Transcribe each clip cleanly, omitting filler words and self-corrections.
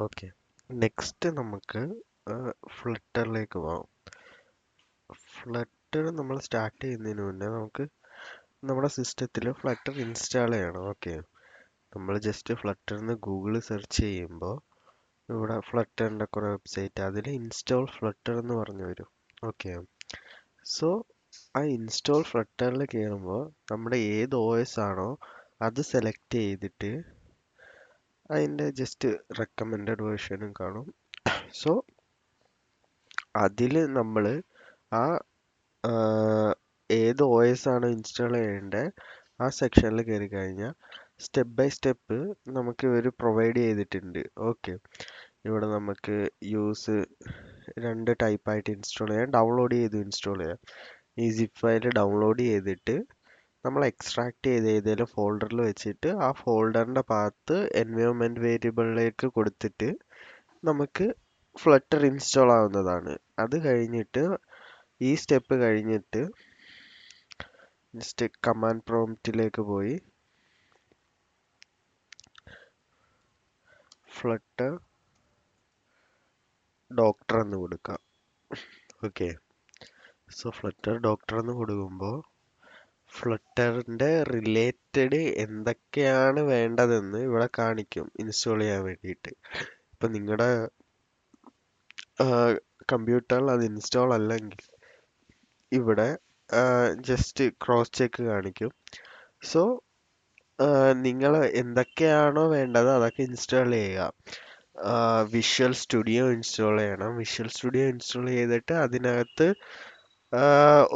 Okay. Next നമുക്ക് ഫ്ലട്ടറിലേക്ക് പോകാം. Flutter നമ്മൾ സ്റ്റാർട്ട് ചെയ്യുന്നതിന് മുന്നേ നമുക്ക് നമ്മുടെ സിസ്റ്റത്തിൽ ഫ്ലട്ടർ ഇൻസ്റ്റാൾ ചെയ്യണം. ഓക്കെ. നമ്മൾ ജസ്റ്റ് ഫ്ലട്ടറിന്ന് ഗൂഗിളിൽ സെർച്ച് ചെയ്യുമ്പോൾ ഇവിടെ ഫ്ലട്ടറിൻ്റെ കുറേ വെബ്സൈറ്റ് അതിൽ ഇൻസ്റ്റാൾ ഫ്ലട്ടർ എന്ന് പറഞ്ഞു വരും. ഓക്കെ. സോ ആ ഇൻസ്റ്റാൾ ഫ്ലട്ടറിൽ കയറുമ്പോൾ നമ്മുടെ ഏത് ഒ എസ് ആണോ അത് സെലക്ട് ചെയ്തിട്ട് അതിൻ്റെ ജസ്റ്റ് റെക്കമെൻഡഡ് വേർഷനും കാണും. സോ അതിൽ നമ്മൾ ആ ഏത് ഒ എസ് ആണോ ഇൻസ്റ്റാൾ ചെയ്യേണ്ടത് ആ സെക്ഷനിൽ കയറി കഴിഞ്ഞാൽ സ്റ്റെപ്പ് ബൈ സ്റ്റെപ്പ് നമുക്ക് ഇവർ പ്രൊവൈഡ് ചെയ്തിട്ടുണ്ട്. ഓക്കെ. ഇവിടെ നമുക്ക് യൂസ് രണ്ട് ടൈപ്പായിട്ട് ഇൻസ്റ്റാൾ ചെയ്യാം. ഡൗൺലോഡ് ചെയ്ത് ഇൻസ്റ്റാൾ ചെയ്യാം. ഈ സിപ്പ് ഫയൽ ഡൗൺലോഡ് ചെയ്തിട്ട് നമ്മൾ എക്സ്ട്രാക്ട് ചെയ്ത് ഏതെങ്കിലും ഫോൾഡറിൽ വെച്ചിട്ട് ആ ഫോൾഡറിൻ്റെ പാത്ത് എൻവയോൺമെൻറ്റ് വേരിയബിളിലേക്ക് കൊടുത്തിട്ട് നമുക്ക് ഫ്ലട്ടർ ഇൻസ്റ്റാൾ ആവുന്നതാണ്. അത് കഴിഞ്ഞിട്ട് ഈ സ്റ്റെപ്പ് കഴിഞ്ഞിട്ട് ജസ്റ്റ് കമാൻഡ് പ്രോംപ്റ്റിലേക്ക് പോയി ഫ്ലട്ടർ ഡോക്ടർ എന്ന് കൊടുക്കാം. ഓക്കെ. സോ ഫ്ലട്ടർ ഡോക്ടർ എന്ന് കൊടുക്കുമ്പോൾ ഫ്ലട്ടറിൻ്റെ റിലേറ്റഡ് എന്തൊക്കെയാണ് വേണ്ടതെന്ന് ഇവിടെ കാണിക്കും ഇൻസ്റ്റാൾ ചെയ്യാൻ വേണ്ടിയിട്ട്. ഇപ്പം നിങ്ങളുടെ കമ്പ്യൂട്ടറിൽ അത് ഇൻസ്റ്റാൾ അല്ലെങ്കിൽ ഇവിടെ ജസ്റ്റ് ക്രോസ് ചെക്ക് കാണിക്കും. സോ നിങ്ങൾ എന്തൊക്കെയാണോ വേണ്ടത് അതൊക്കെ ഇൻസ്റ്റാൾ ചെയ്യുക. വിഷ്വൽ സ്റ്റുഡിയോ ഇൻസ്റ്റാൾ ചെയ്യണം. വിഷ്വൽ സ്റ്റുഡിയോ ഇൻസ്റ്റാൾ ചെയ്തിട്ട് അതിനകത്ത്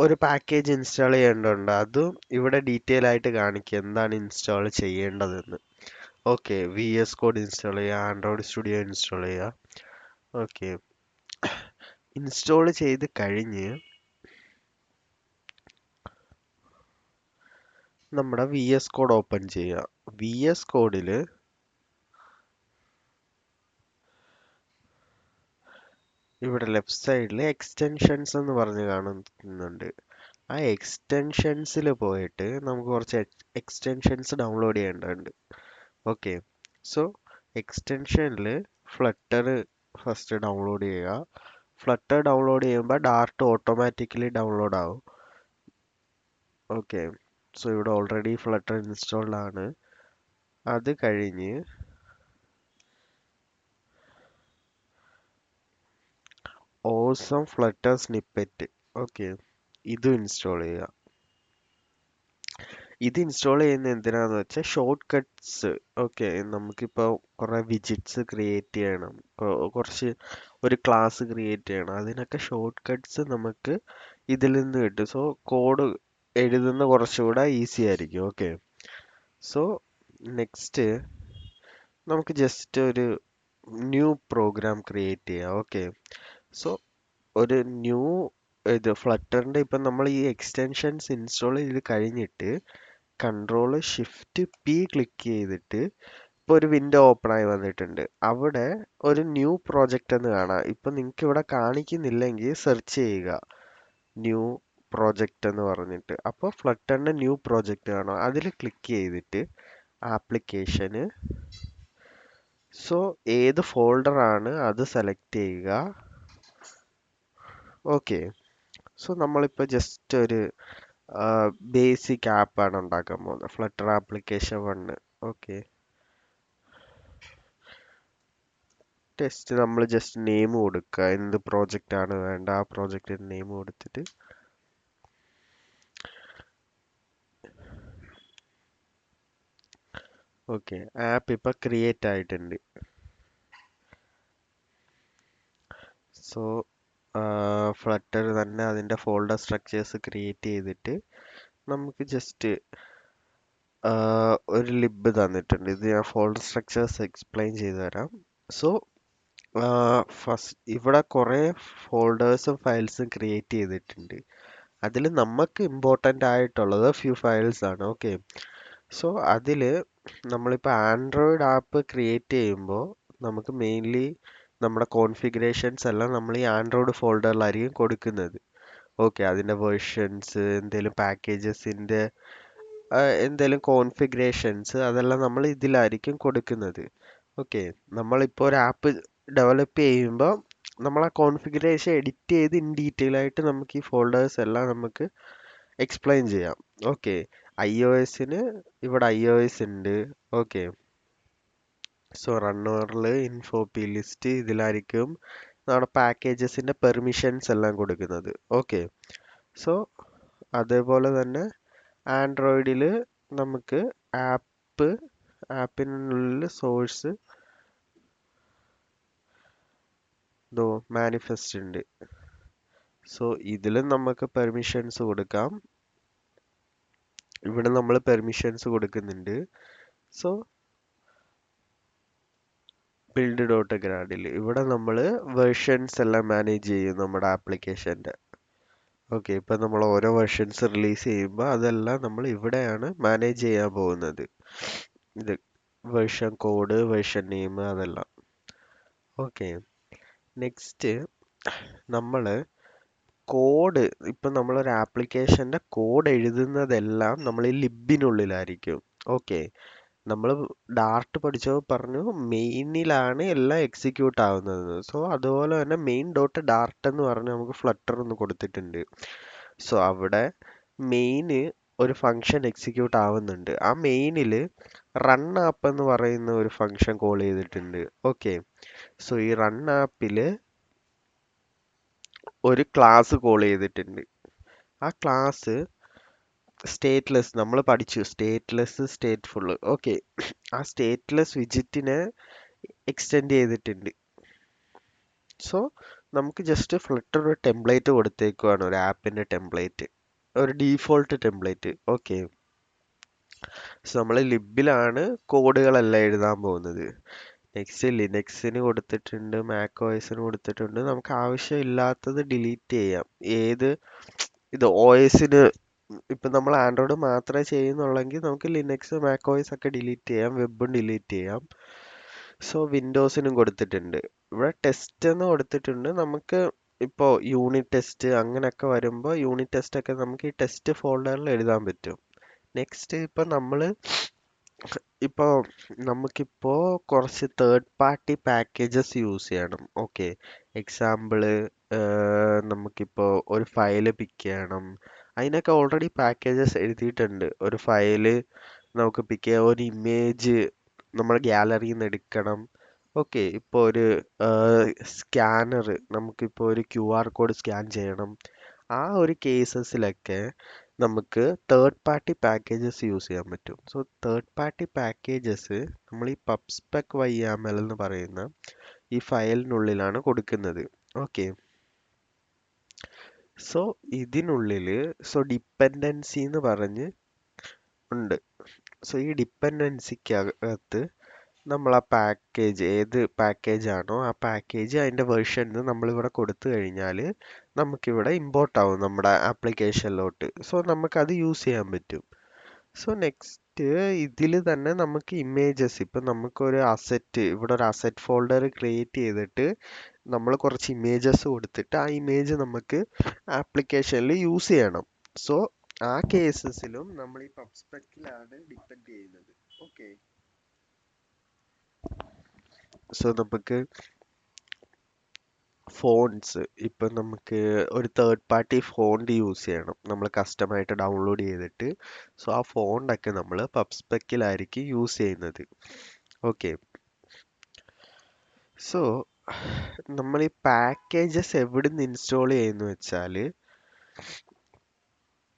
ഒരു പാക്കേജ് ഇൻസ്റ്റാൾ ചെയ്യേണ്ടതുണ്ട്. അതും ഇവിടെ ഡീറ്റെയിൽ ആയിട്ട് കാണിക്കുക എന്താണ് ഇൻസ്റ്റാൾ ചെയ്യേണ്ടതെന്ന്. Okay. V S code install ചെയ്യുക, ആൻഡ്രോയിഡ് സ്റ്റുഡിയോ ഇൻസ്റ്റാൾ ചെയ്യുക. ഓക്കെ. ഇൻസ്റ്റാൾ ചെയ്ത് കഴിഞ്ഞ് നമ്മുടെ വി എസ് കോഡ് ഓപ്പൺ ചെയ്യുക. വി എസ് കോഡിൽ ഇവിടെ ലെഫ്റ്റ് സൈഡിൽ എക്സ്റ്റൻഷൻസ് എന്ന് പറഞ്ഞ് കാണുന്നുണ്ട്. ആ എക്സ്റ്റൻഷൻസിൽ പോയിട്ട് നമുക്ക് കുറച്ച് എക്സ്റ്റൻഷൻസ് ഡൗൺലോഡ് ചെയ്യേണ്ടതുണ്ട്. ഓക്കെ. സോ എക്സ്റ്റൻഷനിൽ ഫ്ലട്ടർ ഫസ്റ്റ് ഡൗൺലോഡ് ചെയ്യുക. ഫ്ലട്ടർ ഡൗൺലോഡ് ചെയ്യുമ്പോൾ ഡാർട്ട് ഓട്ടോമാറ്റിക്കലി ഡൗൺലോഡ് ആവും. ഓക്കെ. സോ ഇവിടെ ഓൾറെഡി ഫ്ലട്ടർ ഇൻസ്റ്റാൾഡ് ആണ്. അത് കഴിഞ്ഞ് ഓസം ഫ്ലട്ടർ സ്നിപ്പെറ്റ്. ഓക്കെ. ഇത് ഇൻസ്റ്റാൾ ചെയ്യുക. ഇത് ഇൻസ്റ്റാൾ ചെയ്യുന്ന എന്തിനാന്ന് വെച്ചാൽ ഷോർട്ട് കട്ട്സ്. ഓക്കെ. നമുക്കിപ്പോൾ കുറേ വിജിറ്റ്സ് ക്രിയേറ്റ് ചെയ്യണം, കുറച്ച് ഒരു ക്ലാസ് ക്രിയേറ്റ് ചെയ്യണം, അതിനൊക്കെ ഷോർട്ട് കട്ട്സ് നമുക്ക് ഇതിൽ നിന്ന് കിട്ടും. സോ കോഡ് എഴുതുന്ന കുറച്ചുകൂടെ ഈസി ആയിരിക്കും. ഓക്കെ. സോ നെക്സ്റ്റ് നമുക്ക് ജസ്റ്റ് ഒരു ന്യൂ പ്രോഗ്രാം ക്രിയേറ്റ് ചെയ്യാം. ഓക്കെ. സോ ഒരു ന്യൂ ഇത് ഫ്ലട്ടറിൻ്റെ ഇപ്പം നമ്മൾ ഈ എക്സ്റ്റൻഷൻസ് ഇൻസ്റ്റാൾ ചെയ്ത് കഴിഞ്ഞിട്ട് Ctrl+Shift+P ക്ലിക്ക് ചെയ്തിട്ട് ഇപ്പോൾ ഒരു വിൻഡോ ഓപ്പൺ ആയി വന്നിട്ടുണ്ട്. അവിടെ ഒരു ന്യൂ പ്രോജക്റ്റ് എന്ന് കാണാം. ഇപ്പം നിങ്ങൾക്ക് ഇവിടെ കാണിക്കുന്നില്ലെങ്കിൽ സെർച്ച് ചെയ്യുക ന്യൂ പ്രോജക്റ്റ് എന്ന് പറഞ്ഞിട്ട്. അപ്പോൾ ഫ്ലട്ടറിൻ്റെ ന്യൂ പ്രോജക്റ്റ് കാണാം. അതിൽ ക്ലിക്ക് ചെയ്തിട്ട് ആപ്ലിക്കേഷന് സോ ഏത് ഫോൾഡറാണ് അത് സെലക്ട് ചെയ്യുക. ഓക്കെ. സോ നമ്മളിപ്പോൾ ജസ്റ്റ് ഒരു ബേസിക് ആപ്പാണ് ഉണ്ടാക്കാൻ പോകുന്നത്, ഫ്ലട്ടർ ആപ്ലിക്കേഷൻ 1. ഓക്കെ. ടെസ്റ്റ് നമ്മൾ ജസ്റ്റ് നെയിം കൊടുക്കുക, എന്ത് പ്രോജക്റ്റ് ആണ് വേണ്ട ആ പ്രോജക്റ്റിന് നെയിം കൊടുത്തിട്ട് ഓക്കെ. ആപ്പ് ഇപ്പോൾ ക്രിയേറ്റ് ആയിട്ടുണ്ട്. സോ ഫ്ലട്ടർ തന്നെ അതിൻ്റെ ഫോൾഡർ സ്ട്രക്ചേഴ്സ് ക്രിയേറ്റ് ചെയ്തിട്ട് നമുക്ക് ജസ്റ്റ് ഒരു ലിബ് തന്നിട്ടുണ്ട്. ഇത് ഞാൻ ഫോൾഡർ സ്ട്രക്ചേഴ്സ് എക്സ്പ്ലെയിൻ ചെയ്തു തരാം. സോ ഫസ്റ്റ് ഇവിടെ കുറേ ഫോൾഡേഴ്സും ഫയൽസും ക്രിയേറ്റ് ചെയ്തിട്ടുണ്ട്. അതിൽ നമുക്ക് ഇമ്പോർട്ടൻ്റ് ആയിട്ടുള്ളത് ഫ്യൂ ഫയൽസ് ആണ്. ഓക്കെ. സോ അതിൽ നമ്മളിപ്പോൾ ആൻഡ്രോയിഡ് ആപ്പ് ക്രിയേറ്റ് ചെയ്യുമ്പോൾ നമുക്ക് മെയിൻലി നമ്മുടെ കോൺഫിഗറേഷൻസ് എല്ലാം നമ്മൾ ഈ ആൻഡ്രോയിഡ് ഫോൾഡറിലായിരിക്കും കൊടുക്കുന്നത്. ഓക്കെ. അതിൻ്റെ വേർഷൻസ്, എന്തെങ്കിലും പാക്കേജസിൻ്റെ എന്തെങ്കിലും കോൺഫിഗറേഷൻസ് അതെല്ലാം നമ്മൾ ഇതിലായിരിക്കും കൊടുക്കുന്നത്. ഓക്കെ, നമ്മളിപ്പോൾ ഒരു ആപ്പ് ഡെവലപ്പ് ചെയ്യുമ്പോൾ നമ്മൾ ആ കോൺഫിഗറേഷൻ എഡിറ്റ് ചെയ്ത് ഇൻ ഡീറ്റെയിൽ ആയിട്ട് നമുക്ക് ഈ ഫോൾഡേഴ്സ് എല്ലാം നമുക്ക് എക്സ്പ്ലെയിൻ ചെയ്യാം. ഓക്കെ, ഐ ഒ എസിന് ഇവിടെ ഐ ഒ എസ് ഉണ്ട്. ഓക്കെ, സോ റണ്ണറിൽ ഇൻഫോ പി ലിസ്റ്റ് ഇതിലായിരിക്കും നമ്മുടെ പാക്കേജസിന്റെ പെർമിഷൻസ് എല്ലാം കൊടുക്കുന്നത്. ഓക്കെ, സോ അതേപോലെ തന്നെ ആൻഡ്രോയിഡിൽ നമുക്ക് ആപ്പ് ആപ്പിനുള്ളിൽ സോഴ്സ് മാനിഫെസ്റ്റ് ഉണ്ട്. സോ ഇതിലും നമുക്ക് പെർമിഷൻസ് കൊടുക്കാം. ഇവിടെ നമ്മൾ പെർമിഷൻസ് കൊടുക്കുന്നുണ്ട്. സോ ബിൽഡ് ഡോട്ട് ഗ്രാഡിൽ ഇവിടെ നമ്മൾ വെർഷൻസ് എല്ലാം മാനേജ് ചെയ്യും നമ്മുടെ ആപ്ലിക്കേഷൻ്റെ. ഓക്കെ, ഇപ്പം നമ്മൾ ഓരോ വെർഷൻസ് റിലീസ് ചെയ്യുമ്പോൾ അതെല്ലാം നമ്മൾ ഇവിടെയാണ് മാനേജ് ചെയ്യാൻ പോകുന്നത്. ഇത് വെർഷൻ കോഡ്, വെർഷൻ നെയിം അതെല്ലാം. ഓക്കെ, നെക്സ്റ്റ് നമ്മൾ കോഡ്, ഇപ്പം നമ്മളൊരു ആപ്ലിക്കേഷൻ്റെ കോഡ് എഴുതുന്നതെല്ലാം നമ്മൾ ഈ ലിബിനുള്ളിലായിരിക്കും. ഓക്കെ, നമ്മൾ ഡാർട്ട് പഠിച്ചപ്പോൾ പറഞ്ഞു മെയിനിലാണ് എല്ലാം എക്സിക്യൂട്ട് ആവുന്നത്. സോ അതുപോലെ തന്നെ മെയിൻ ഡോട്ട് ഡാർട്ട് എന്ന് പറഞ്ഞ് നമുക്ക് ഫ്ലട്ടർ ഒന്ന് കൊടുത്തിട്ടുണ്ട്. സോ അവിടെ മെയിന് ഒരു ഫംഗ്ഷൻ എക്സിക്യൂട്ട് ആവുന്നുണ്ട്. ആ മെയിനിൽ റൺ ആപ്പ് എന്ന് പറയുന്ന ഒരു ഫംഗ്ഷൻ കോൾ ചെയ്തിട്ടുണ്ട്. ഓക്കെ, സോ ഈ റൺ ആപ്പിൽ ഒരു ക്ലാസ് കോൾ ചെയ്തിട്ടുണ്ട്. ആ ക്ലാസ് സ്റ്റേറ്റ്ലെസ് നമ്മൾ പഠിച്ചു, സ്റ്റേറ്റ്ലെസ് സ്റ്റേറ്റ്ഫുൾ. ഓക്കെ, ആ സ്റ്റേറ്റ്ലെസ് വിജിറ്റിനെ എക്സ്റ്റെൻഡ് ചെയ്തിട്ടുണ്ട്. സോ നമുക്ക് ജസ്റ്റ് ഫ്ലട്ടർ ഒരു ടെംപ്ലേറ്റ് കൊടുത്തേക്കുവാണ്, ഒരു ആപ്പിന്റെ ടെംപ്ലേറ്റ്, ഒരു ഡീഫോൾട്ട് ടെംപ്ലേറ്റ്. ഓക്കെ, സോ നമ്മൾ ലിബിലാണ് കോഡുകളെല്ലാം എഴുതാൻ പോകുന്നത്. നെക്സ്റ്റ് ലിനക്സിന് കൊടുത്തിട്ടുണ്ട്, മാക് ഒ എസിന് കൊടുത്തിട്ടുണ്ട്. നമുക്ക് ആവശ്യമില്ലാത്തത് ഡിലീറ്റ് ചെയ്യാം. ഏത് ഇത് ഒ എസിന് ഇപ്പം നമ്മൾ ആൻഡ്രോയിഡ് മാത്രമേ ചെയ്യുന്നുള്ളെങ്കിൽ നമുക്ക് ലിനക്സ് മാക് ഒ എസ് ഒക്കെ ഡിലീറ്റ് ചെയ്യാം, വെബും ഡിലീറ്റ് ചെയ്യാം. സോ വിൻഡോസിനും കൊടുത്തിട്ടുണ്ട്. ഇവിടെ ടെസ്റ്റ് എന്ന് കൊടുത്തിട്ടുണ്ട്. നമുക്ക് ഇപ്പോൾ യൂണിറ്റ് ടെസ്റ്റ് അങ്ങനെയൊക്കെ വരുമ്പോൾ യൂണിറ്റ് ടെസ്റ്റ് ഒക്കെ നമുക്ക് ഈ ടെസ്റ്റ് ഫോൾഡറിൽ എഴുതാൻ പറ്റും. നെക്സ്റ്റ് ഇപ്പം നമ്മൾ ഇപ്പോൾ നമുക്കിപ്പോൾ കുറച്ച് തേർഡ് പാർട്ടി പാക്കേജസ് യൂസ് ചെയ്യണം. ഓക്കെ, എക്സാമ്പിള് നമുക്കിപ്പോൾ ഒരു ഫയല് പിക്ക് ചെയ്യണം. അതിനൊക്കെ ഓൾറെഡി പാക്കേജസ് എഴുതിയിട്ടുണ്ട്. ഒരു ഫയല് നമുക്ക് പിക്ക് ചെയ്യാം, ഒരു ഇമേജ് നമ്മൾ ഗാലറിയിൽ നിന്ന് എടുക്കണം. ഓക്കെ, ഇപ്പോൾ ഒരു സ്കാനർ, നമുക്കിപ്പോൾ ഒരു ക്യു ആർ കോഡ് സ്കാൻ ചെയ്യണം. ആ ഒരു കേസസിലൊക്കെ നമുക്ക് തേർഡ് പാർട്ടി പാക്കേജസ് യൂസ് ചെയ്യാൻ പറ്റും. സോ തേർഡ് പാർട്ടി പാക്കേജസ് നമ്മൾ ഈ പബ്സ്പെക് YAML എന്ന് പറയുന്ന ഈ ഫയലിനുള്ളിലാണ് കൊടുക്കുന്നത്. ഓക്കെ, സോ ഇതിനുള്ളിൽ ഡിപ്പെൻഡൻസി എന്ന് പറഞ്ഞ് ഉണ്ട്. സോ ഈ ഡിപ്പെൻഡൻസിക്കകത്ത് നമ്മൾ ആ പാക്കേജ്, ഏത് പാക്കേജ് ആണോ ആ പാക്കേജ് അതിൻ്റെ വെർഷൻസ് നമ്മളിവിടെ കൊടുത്തു കഴിഞ്ഞാൽ നമുക്കിവിടെ ഇമ്പോർട്ട് ആവും നമ്മുടെ ആപ്ലിക്കേഷനിലോട്ട്. സോ നമുക്കത് യൂസ് ചെയ്യാൻ പറ്റും. സോ നെക്സ്റ്റ് ഇതിൽ തന്നെ നമുക്ക് ഇമേജസ്, ഇപ്പം നമുക്കൊരു അസറ്റ്, ഇവിടെ ഒരു അസറ്റ് ഫോൾഡർ ക്രിയേറ്റ് ചെയ്തിട്ട് നമ്മൾ കുറച്ച് ഇമേജസ് കൊടുത്തിട്ട് ആ ഇമേജ് നമുക്ക് ആപ്ലിക്കേഷനിൽ യൂസ് ചെയ്യണം. സോ ആ കേസസിലും നമ്മൾ ഈ പബ്സ്പെക്കിലാണ് ഡിപ്പെൻഡ് ചെയ്യുന്നത്. ഓക്കെ, സോ നമുക്ക് ഫോൺസ്, ഇപ്പം നമുക്ക് ഒരു തേർഡ് പാർട്ടി ഫോണ്ട് യൂസ് ചെയ്യണം, നമ്മൾ കസ്റ്റമായിട്ട് ഡൗൺലോഡ് ചെയ്തിട്ട്. സോ ആ ഫോണ്ടൊക്കെ നമ്മൾ പബ്സ്പെക്കിലായിരിക്കും യൂസ് ചെയ്യുന്നത്. ഓക്കെ, സോ നമ്മൾ ഈ പാക്കേജസ് എവിടെ നിന്ന് ഇൻസ്റ്റാൾ ചെയ്യുന്നു വെച്ചാൽ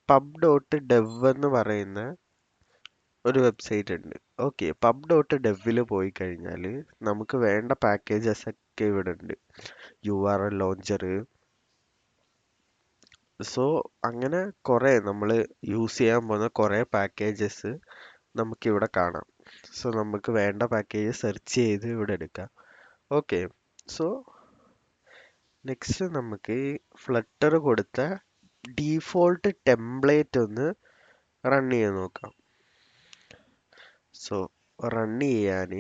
pub.dev എന്ന് പറയുന്ന ഒരു വെബ്സൈറ്റ് ഉണ്ട്. ഓക്കെ, pub.devൽ പോയി കഴിഞ്ഞാൽ നമുക്ക് വേണ്ട പാക്കേജസ് ഒക്കെ ഇവിടെ ഉണ്ട്. URL launcher. സോ അങ്ങനെ കുറേ നമ്മൾ യൂസ് ചെയ്യാൻ പോകുന്ന കുറേ പാക്കേജസ് നമുക്കിവിടെ കാണാം. സോ നമുക്ക് വേണ്ട പാക്കേജ് സെർച്ച് ചെയ്ത് ഇവിടെ എടുക്കാം. ഓക്കെ, സോ നെക്സ്റ്റ് നമുക്ക് ഈ ഫ്ലട്ടർ കൊടുത്ത ഡീഫോൾട്ട് ടെംപ്ലേറ്റ് ഒന്ന് റൺ ചെയ്ത് നോക്കാം. സോ റൺ ചെയ്യാൻ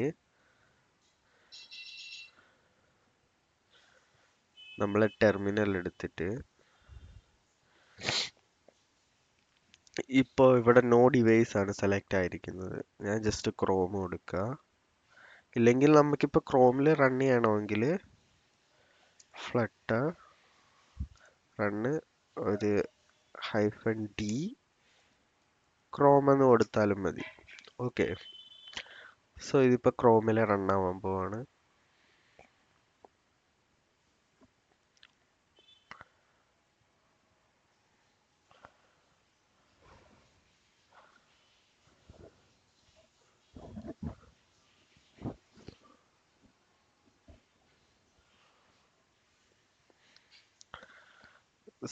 നമ്മൾ ടെർമിനൽ എടുത്തിട്ട് ഇപ്പോൾ ഇവിടെ നോ ഡിവൈസ് ആണ് സെലക്ട് ആയിരിക്കുന്നത്. ഞാൻ ജസ്റ്റ് ക്രോം കൊടുക്കുക. ഇല്ലെങ്കിൽ നമുക്കിപ്പോൾ ക്രോമിൽ റൺ ചെയ്യണമെങ്കിൽ ഫ്ലട്ടർ റണ്ണ് ഒരു -d ക്രോം എന്ന് കൊടുത്താലും മതി. ഓക്കെ, സോ ഇതിപ്പോൾ ക്രോമിൽ റൺ ആവാൻ പോവാണ്.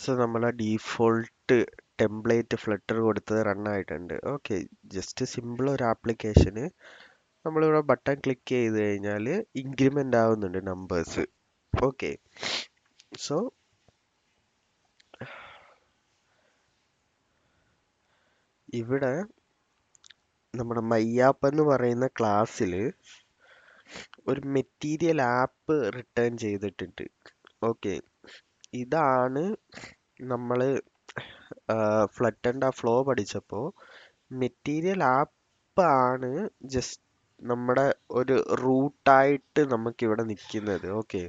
സോ നമ്മളെ ഡീഫോൾട്ട് ടെംപ്ലേറ്റ് ഫ്ലട്ടർ കൊടുത്തത് റൺ ആയിട്ടുണ്ട്. ഓക്കെ, ജസ്റ്റ് സിമ്പിൾ ഒരു ആപ്ലിക്കേഷന്. നമ്മളിവിടെ ബട്ടൺ ക്ലിക്ക് ചെയ്ത് കഴിഞ്ഞാൽ ഇൻക്രിമെൻ്റ് ആവുന്നുണ്ട് നമ്പേഴ്സ്. ഓക്കെ, സോ ഇവിടെ നമ്മുടെ മൈയാപ്പ് എന്ന് പറയുന്ന ക്ലാസ്സിൽ ഒരു മെറ്റീരിയൽ ആപ്പ് റിട്ടേൺ ചെയ്തിട്ടുണ്ട്. ഓക്കെ, ഇതാണ് നമ്മൾ ഫ്ലട്ടറിൻ്റെ ആ ഫ്ലോ പഠിച്ചപ്പോൾ മെറ്റീരിയൽ ആപ്പ് ആണ് ജസ്റ്റ് നമ്മുടെ ഒരു റൂട്ടായിട്ട് നമുക്കിവിടെ നിൽക്കുന്നത്. ഓക്കെ,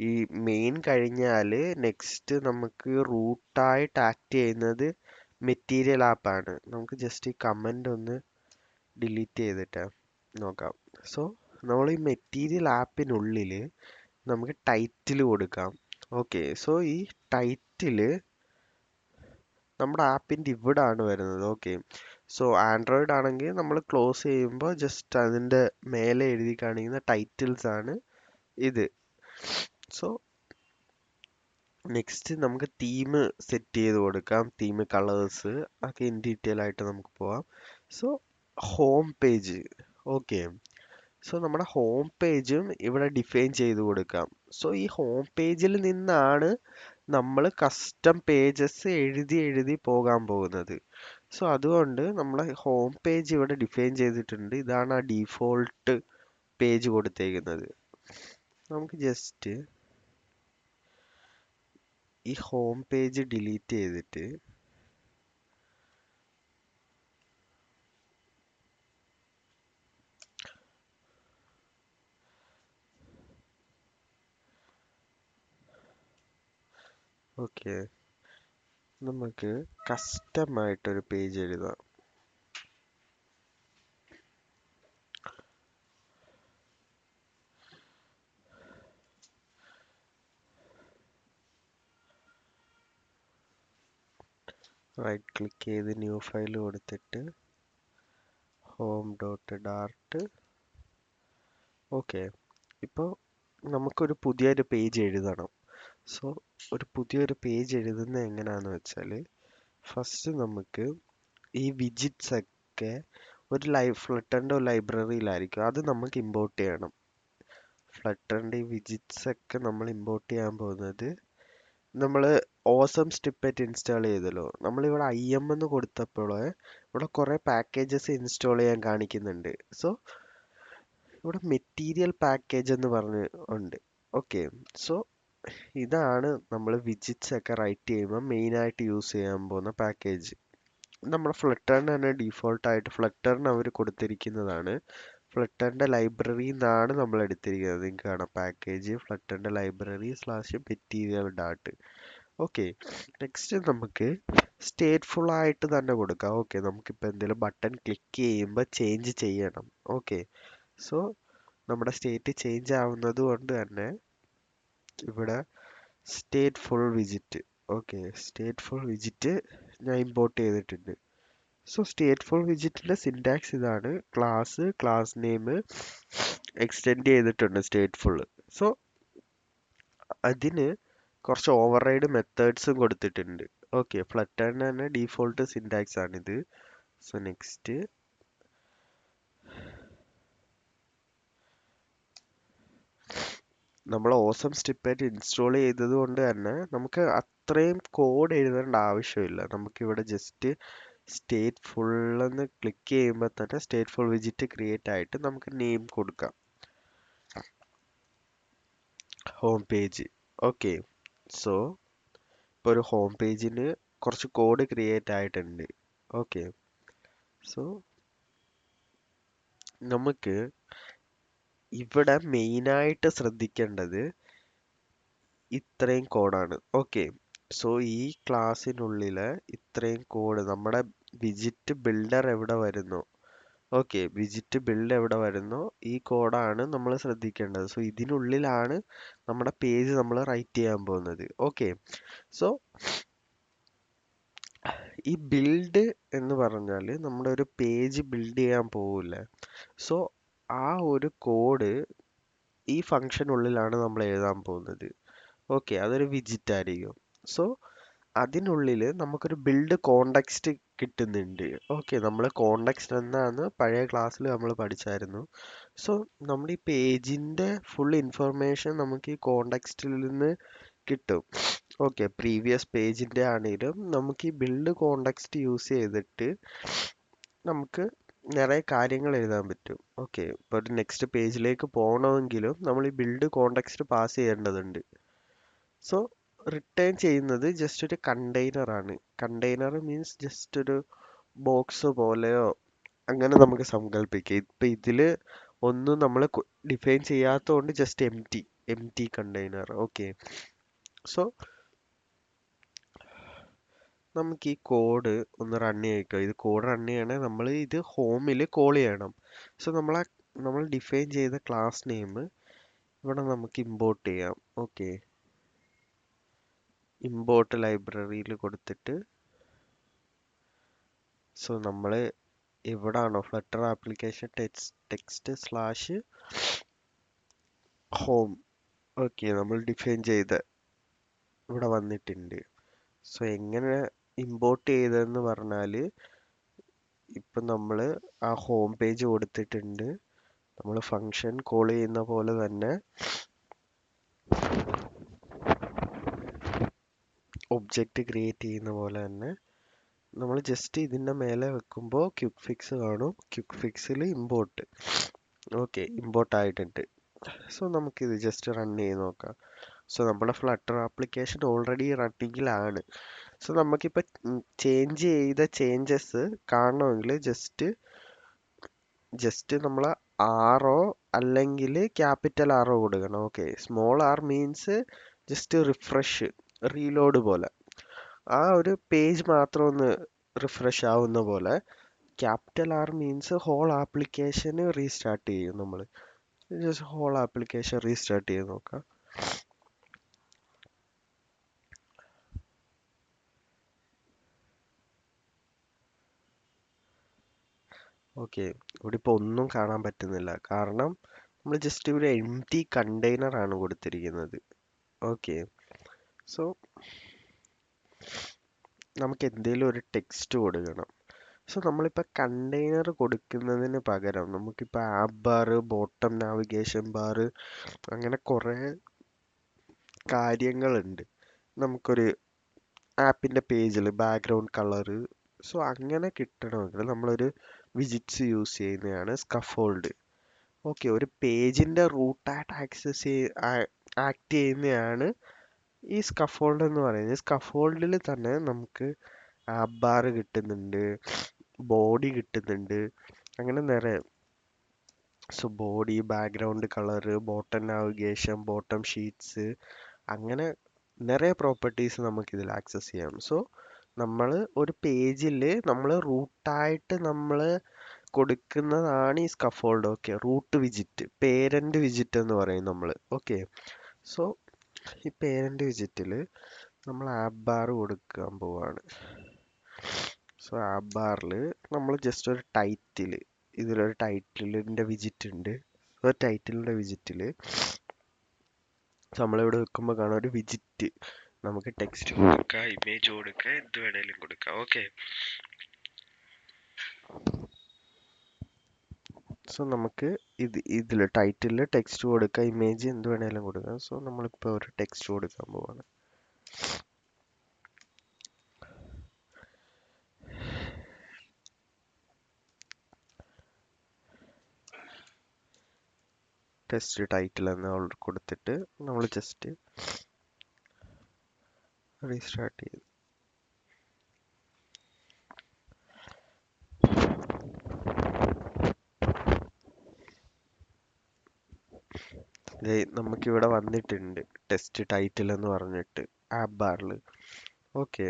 ഈ മെയിൻ കഴിഞ്ഞാൽ നെക്സ്റ്റ് നമുക്ക് റൂട്ടായിട്ട് ആക്ട് ചെയ്യുന്നത് മെറ്റീരിയൽ ആപ്പാണ്. നമുക്ക് ജസ്റ്റ് ഈ കമൻ്റ് ഒന്ന് ഡിലീറ്റ് ചെയ്തിട്ട് നോക്കാം. സോ നമ്മൾ ഈ മെറ്റീരിയൽ ആപ്പിനുള്ളിൽ നമുക്ക് ടൈറ്റിൽ കൊടുക്കാം. ഓക്കെ, സോ ഈ ടൈറ്റില് നമ്മുടെ ആപ്പിൻ്റെ ഇവിടാണ് വരുന്നത്. ഓക്കെ, സോ ആൻഡ്രോയിഡ് ആണെങ്കിൽ നമ്മൾ ക്ലോസ് ചെയ്യുമ്പോൾ ജസ്റ്റ് അതിൻ്റെ മേലെ എഴുതി കാണിക്കുന്ന ടൈറ്റിൽസ് ആണ് ഇത്. സോ നെക്സ്റ്റ് നമുക്ക് തീം സെറ്റ് ചെയ്ത് കൊടുക്കാം. തീം കളേഴ്സ് ഒക്കെ ഇൻ ഡീറ്റെയിൽ ആയിട്ട് നമുക്ക് പോവാം. So home page. Okay, so നമ്മുടെ ഹോം പേജും ഇവിടെ ഡിഫൈൻ ചെയ്ത് കൊടുക്കാം. സോ ഈ ഹോം പേജിൽ നിന്നാണ് നമ്മൾ കസ്റ്റം പേജസ് എഴുതി എഴുതി പോകാൻ പോകുന്നത്. സോ അതുകൊണ്ട് നമ്മളെ ഹോം പേജ് ഇവിടെ ഡിഫൈൻ ചെയ്തിട്ടുണ്ട്. ഇതാണ് ആ ഡീഫോൾട്ട് പേജ് കൊടുത്തേക്കുന്നത്. നമുക്ക് ജസ്റ്റ് ഈ ഹോം പേജ് ഡിലീറ്റ് ചെയ്തിട്ട് ഓക്കെ, നമുക്ക് കസ്റ്റം ആയിട്ടൊരു പേജ് എഴുതാം. റൈറ്റ് ക്ലിക്ക് ചെയ്ത് ന്യൂ ഫയൽ കൊടുത്തിട്ട് home.dart. ഓക്കെ, ഇപ്പോൾ നമുക്കൊരു പുതിയൊരു പേജ് എഴുതണം. സോ ഒരു പുതിയൊരു പേജ് എഴുതുന്നത് എങ്ങനെയാണെന്ന് വെച്ചാൽ ഫസ്റ്റ് നമുക്ക് ഈ വിജിറ്റ്സ് ഒക്കെ ഒരു ഫ്ലട്ടറിൻ്റെ ഒരു ലൈബ്രറിയിലായിരിക്കും. അത് നമുക്ക് ഇമ്പോർട്ട് ചെയ്യണം. ഫ്ലട്ടറിൻ്റെ ഈ വിജിറ്റ്സ് ഒക്കെ നമ്മൾ ഇമ്പോർട്ട് ചെയ്യാൻ പോകുന്നത് നമ്മൾ ഓസം സ്റ്റിപ്പെറ്റ് ഇൻസ്റ്റാൾ ചെയ്തല്ലോ. നമ്മളിവിടെ IM എന്ന് കൊടുത്തപ്പോൾ ഇവിടെ കുറേ പാക്കേജസ് ഇൻസ്റ്റാൾ ചെയ്യാൻ കാണിക്കുന്നുണ്ട്. സോ ഇവിടെ മെറ്റീരിയൽ പാക്കേജ് എന്ന് പറഞ്ഞ് ഉണ്ട്. ഓക്കെ, സോ ഇതാണ് നമ്മൾ വിജിറ്റ്സ് ഒക്കെ റൈറ്റ് ചെയ്യുമ്പോൾ മെയിനായിട്ട് യൂസ് ചെയ്യാൻ പോകുന്ന പാക്കേജ്. നമ്മുടെ ഫ്ലട്ടറിന് തന്നെ ഡീഫോൾട്ടായിട്ട് ഫ്ലട്ടറിന് അവർ കൊടുത്തിരിക്കുന്നതാണ്. ഫ്ലട്ടറിൻ്റെ ലൈബ്രറിയിൽ നിന്നാണ് നമ്മൾ എടുത്തിരിക്കുന്നത്. നിങ്ങൾക്ക് കാണാം പാക്കേജ് ഫ്ലട്ടറിൻ്റെ ലൈബ്രറി /മെറ്റീരിയൽ ഡാട്ട്. ഓക്കെ, നെക്സ്റ്റ് നമുക്ക് സ്റ്റേറ്റ്ഫുൾ ആയിട്ട് തന്നെ കൊടുക്കാം. ഓക്കെ, നമുക്കിപ്പോൾ എന്തെങ്കിലും ബട്ടൺ ക്ലിക്ക് ചെയ്യുമ്പോൾ ചേഞ്ച് ചെയ്യണം. ഓക്കെ, സോ നമ്മുടെ സ്റ്റേറ്റ് ചേഞ്ച് ആവുന്നത് കൊണ്ട് തന്നെ ഇവിടെ സ്റ്റേറ്റ്ഫുൾ വിജിറ്റ്. ഓക്കെ, സ്റ്റേറ്റ്ഫുൾ വിജിറ്റ് ഞാൻ ഇമ്പോർട്ട് ചെയ്തിട്ടുണ്ട്. സോ സ്റ്റേറ്റ്ഫുൾ വിജിറ്റിന്റെ സിൻടാക്സ് ഇതാണ്. ക്ലാസ് നെയിം എക്സ്റ്റെൻഡ് ചെയ്തിട്ടുണ്ട് സ്റ്റേറ്റ്ഫുൾ. സോ അതിന് കുറച്ച് ഓവർറൈഡ് മെത്തേഡ്സും കൊടുത്തിട്ടുണ്ട്. ഓക്കെ, ഫ്ലട്ടറിന് തന്നെ ഡീഫോൾട്ട് സിൻടാക്സ് ആണിത്. സോ നെക്സ്റ്റ് നമ്മൾ ഓസം സ്റ്റിപ്പറ്റ് ഇൻസ്റ്റാൾ ചെയ്തത് കൊണ്ട് തന്നെ നമുക്ക് അത്രയും കോഡ് എഴുതേണ്ട ആവശ്യമില്ല. നമുക്കിവിടെ ജസ്റ്റ് സ്റ്റേറ്റ്ഫുൾ എന്ന് ക്ലിക്ക് ചെയ്യുമ്പോൾ തന്നെ സ്റ്റേറ്റ്ഫുൾ വിജിറ്റ് ക്രിയേറ്റ് ആയിട്ട് നമുക്ക് നെയിം കൊടുക്കാം. Home page. ഓക്കെ, സോ ഇപ്പോൾ ഒരു ഹോം പേജിന് കുറച്ച് കോഡ് ക്രിയേറ്റ് ആയിട്ടുണ്ട്. ഓക്കെ, സോ നമുക്ക് ഇവിടെ മെയിനായിട്ട് ശ്രദ്ധിക്കേണ്ടത് ഇത്രയും കോഡാണ്. ഓക്കെ, സോ ഈ ക്ലാസ്സിനുള്ളില് ഇത്രയും കോഡ് നമ്മുടെ വിജിറ്റ് ബിൽഡർ എവിടെ വരുന്നു, ഓക്കെ, വിജിറ്റ് ബിൽഡ് എവിടെ വരുന്നോ ഈ കോഡാണ് നമ്മൾ ശ്രദ്ധിക്കേണ്ടത്. സോ ഇതിനുള്ളിലാണ് നമ്മുടെ പേജ് നമ്മൾ റൈറ്റ് ചെയ്യാൻ പോകുന്നത്. ഓക്കെ, സോ ഈ ബിൽഡ് എന്ന് പറഞ്ഞാൽ നമ്മുടെ ഒരു പേജ് ബിൽഡ് ചെയ്യാൻ പോവില്ല. സോ ആ ഒരു കോഡ് ഈ ഫംഗ്ഷനുള്ളിലാണ് നമ്മൾ എഴുതാൻ പോകുന്നത്. ഓക്കെ, അതൊരു വിജിറ്റ് ആയിരിക്കും. സോ അതിനുള്ളിൽ നമുക്കൊരു ബിൽഡ് കോണ്ടെക്സ്റ്റ് കിട്ടുന്നുണ്ട്. ഓക്കെ, നമ്മൾ കോണ്ടെക്സ്റ്റ് എന്താന്ന് പഴയ ക്ലാസ്സിൽ നമ്മൾ പഠിച്ചായിരുന്നു. സോ നമ്മുടെ ഈ പേജിന്റെ ഫുൾ ഇൻഫർമേഷൻ നമുക്ക് ഈ കോണ്ടെക്സ്റ്റിൽ നിന്ന് കിട്ടും. ഓക്കെ, പ്രീവിയസ് പേജിന്റെ ആണെങ്കിലും നമുക്ക് ഈ ബിൽഡ് കോണ്ടെക്സ്റ്റ് യൂസ് ചെയ്തിട്ട് നമുക്ക് നിറയെ കാര്യങ്ങൾ എഴുതാൻ പറ്റും. ഓക്കെ, ഇപ്പോൾ ഒരു നെക്സ്റ്റ് പേജിലേക്ക് പോകണമെങ്കിലും നമ്മൾ ഈ ബിൽഡ് കോണ്ടെക്സ്റ്റ് പാസ് ചെയ്യേണ്ടതുണ്ട്. സോ റിട്ടേൺ ചെയ്യുന്നത് ജസ്റ്റ് ഒരു കണ്ടെയ്നർ ആണ്. കണ്ടെയ്നർ മീൻസ് ജസ്റ്റ് ഒരു ബോക്സ് പോലെയോ അങ്ങനെ നമുക്ക് സങ്കല്പിക്കാം. ഇപ്പൊ ഇതില് ഒന്നും നമ്മൾ ഡിഫൈൻ ചെയ്യാത്തതുകൊണ്ട് just empty container. Okay, so നമുക്ക് ഈ കോഡ് ഒന്ന് റൺ ചെയ്യിക്കാം. ഇത് കോഡ് റൺ ചെയ്യണേ നമ്മൾ ഇത് ഹോമിൽ കോൾ ചെയ്യണം. സോ നമ്മൾ ഡിഫൈൻ ചെയ്ത ക്ലാസ് നെയിം ഇവിടെ നമുക്ക് ഇമ്പോർട്ട് ചെയ്യാം. ഓക്കെ, ഇമ്പോർട്ട് ലൈബ്രറിയിൽ കൊടുത്തിട്ട് സോ നമ്മൾ എവിടാണോ Flutter application text slash home, okay, നമ്മൾ ഡിഫൈൻ ചെയ്ത് ഇവിടെ വന്നിട്ടുണ്ട്. സോ എങ്ങനെ ഇമ്പോർട്ട് ചെയ്തതെന്ന് പറഞ്ഞാൽ ഇപ്പം നമ്മൾ ആ ഹോം പേജ് കൊടുത്തിട്ടുണ്ട്. നമ്മൾ ഫങ്ഷൻ കോൾ ചെയ്യുന്ന പോലെ തന്നെ ഒബ്ജക്റ്റ് ക്രിയേറ്റ് ചെയ്യുന്ന പോലെ തന്നെ നമ്മൾ ജസ്റ്റ് ഇതിൻ്റെ മേലെ വെക്കുമ്പോൾ ക്വിക്ക് ഫിക്സ് കാണും. ക്വിക്ക് ഫിക്സിൽ ഇമ്പോർട്ട്, ഓക്കെ, ഇമ്പോർട്ട് ആയിട്ടുണ്ട്. സോ നമുക്കിത് ജസ്റ്റ് റൺ ചെയ്ത് നോക്കാം. സോ നമ്മുടെ ഫ്ലട്ടർ ആപ്ലിക്കേഷൻ ഓൾറെഡി റണ്ണിങ്ങിലാണ്. സോ നമുക്കിപ്പോൾ ചേഞ്ച് ചെയ്ത ചേഞ്ചസ് കാണണമെങ്കിൽ ജസ്റ്റ് നമ്മൾ ആറോ അല്ലെങ്കിൽ ക്യാപിറ്റൽ ആറോ കൊടുക്കണം. Okay, small R means just refresh reload പോലെ, ആ ഒരു പേജ് മാത്രം ഒന്ന് റിഫ്രഷ് ആവുന്ന പോലെ. ക്യാപിറ്റൽ ആർ മീൻസ് ഹോൾ ആപ്ലിക്കേഷന് റീസ്റ്റാർട്ട് ചെയ്യും. നമ്മൾ ജസ്റ്റ് ഹോൾ ആപ്ലിക്കേഷൻ റീസ്റ്റാർട്ട് ചെയ്ത് നോക്കാം. ഓക്കെ, ഇവിടെ ഇപ്പോൾ ഒന്നും കാണാൻ പറ്റുന്നില്ല. കാരണം നമ്മൾ ജസ്റ്റ് ഒരു എം ടി കണ്ടെയ്നർ ആണ് കൊടുത്തിരിക്കുന്നത്. ഓക്കെ, സോ നമുക്ക് എന്തെങ്കിലും ഒരു ടെക്സ്റ്റ് കൊടുക്കണം. സോ നമ്മളിപ്പോൾ കണ്ടെയ്നർ കൊടുക്കുന്നതിന് പകരം നമുക്കിപ്പോൾ app bar, bottom navigation bar, അങ്ങനെ കുറേ കാര്യങ്ങളുണ്ട്. നമുക്കൊരു ആപ്പിൻ്റെ പേജിൽ ബാക്ക്ഗ്രൗണ്ട് കളറ്, സോ അങ്ങനെ കിട്ടണമെങ്കിൽ നമ്മളൊരു വിജിറ്റ്സ് യൂസ് ചെയ്യുന്നതാണ് സ്കഫോൾഡ്. ഓക്കെ, ഒരു പേജിൻ്റെ റൂട്ടായിട്ട് ആക്ട് ചെയ്യുന്നതാണ് ഈ സ്കഫോൾഡ് എന്ന് പറയുന്നത്. സ്കഫോൾഡിൽ തന്നെ നമുക്ക് ആപ്പ് ബാർ കിട്ടുന്നുണ്ട്, ബോഡി കിട്ടുന്നുണ്ട്, അങ്ങനെ നിറയെ. So body, background colour, bottom navigation, bottom sheets, അങ്ങനെ നിറയെ പ്രോപ്പർട്ടീസ് നമുക്ക് ഇതിൽ ആക്സസ് ചെയ്യാം. സോ നമ്മൾ ഒരു പേജിൽ നമ്മൾ റൂട്ടായിട്ട് നമ്മൾ കൊടുക്കുന്നതാണ് ഈ scaffold. Okay, root visit, parent visit എന്ന് പറയും നമ്മൾ. ഓക്കെ, സോ ഈ പേരന്റ് വിജിറ്റിൽ നമ്മൾ ആപ്പ് ബാർ കൊടുക്കാൻ പോവാണ്. സോ ആപ്പ് ബാറിൽ നമ്മൾ ജസ്റ്റ് ഒരു ടൈറ്റിൽ, ഇതിലൊരു ടൈറ്റിലിൻ്റെ വിജിറ്റ് ഉണ്ട്. ഒരു ടൈറ്റിലിൻ്റെ വിജിറ്റിൽ നമ്മളിവിടെ വെക്കുമ്പോൾ കാണാം ഒരു വിജിറ്റ്. നമുക്ക് ടെക്സ്റ്റ് കൊടുക്കാം, ഇമേജ് കൊടുക്കാം, എന്ത് വേണേലും കൊടുക്കാം. ഓക്കെ, സോ നമുക്ക് ഇതിൽ ടൈറ്റിലിൽ ടെക്സ്റ്റ് കൊടുക്കാം, ഇമേജ് എന്ത് വേണേലും കൊടുക്കാം. സോ നമ്മളിപ്പോൾ ഒരു ടെക്സ്റ്റ് കൊടുക്കാൻ പോവാണ്. ടെസ്റ്റ് ടൈറ്റിൽ എന്ന് കൊടുത്തിട്ട് നമ്മൾ ജസ്റ്റ് റീസ്റ്റാർട്ട് ചെയ്തു. നമുക്കിവിടെ വന്നിട്ടുണ്ട് ടെസ്റ്റ് ടൈറ്റിൽ എന്ന് പറഞ്ഞിട്ട് ആപ്പ് ബാറിൽ. ഓക്കെ,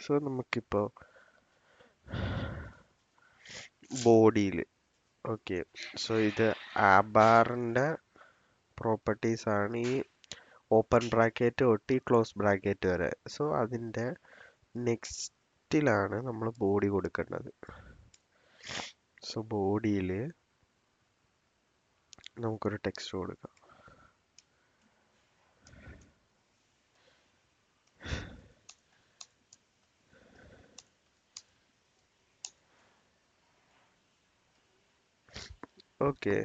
സോ നമുക്കിപ്പോൾ ബോഡിയിൽ, ഓക്കെ, സോ ഇത് ആപ്പ് ബാറിൻ്റെ പ്രോപ്പർട്ടീസ് ആണ്, ഈ ഓപ്പൺ ബ്രാക്കറ്റ് തൊട്ട് ഈ ക്ലോസ് ബ്രാക്കറ്റ് വരെ. സോ അതിൻ്റെ നെക്സ്റ്റിലാണ് നമ്മൾ ബോഡി കൊടുക്കേണ്ടത്. സോ ബോഡിയിൽ നമുക്കൊരു ടെക്സ്റ്റ് കൊടുക്കാം. ഓക്കെ,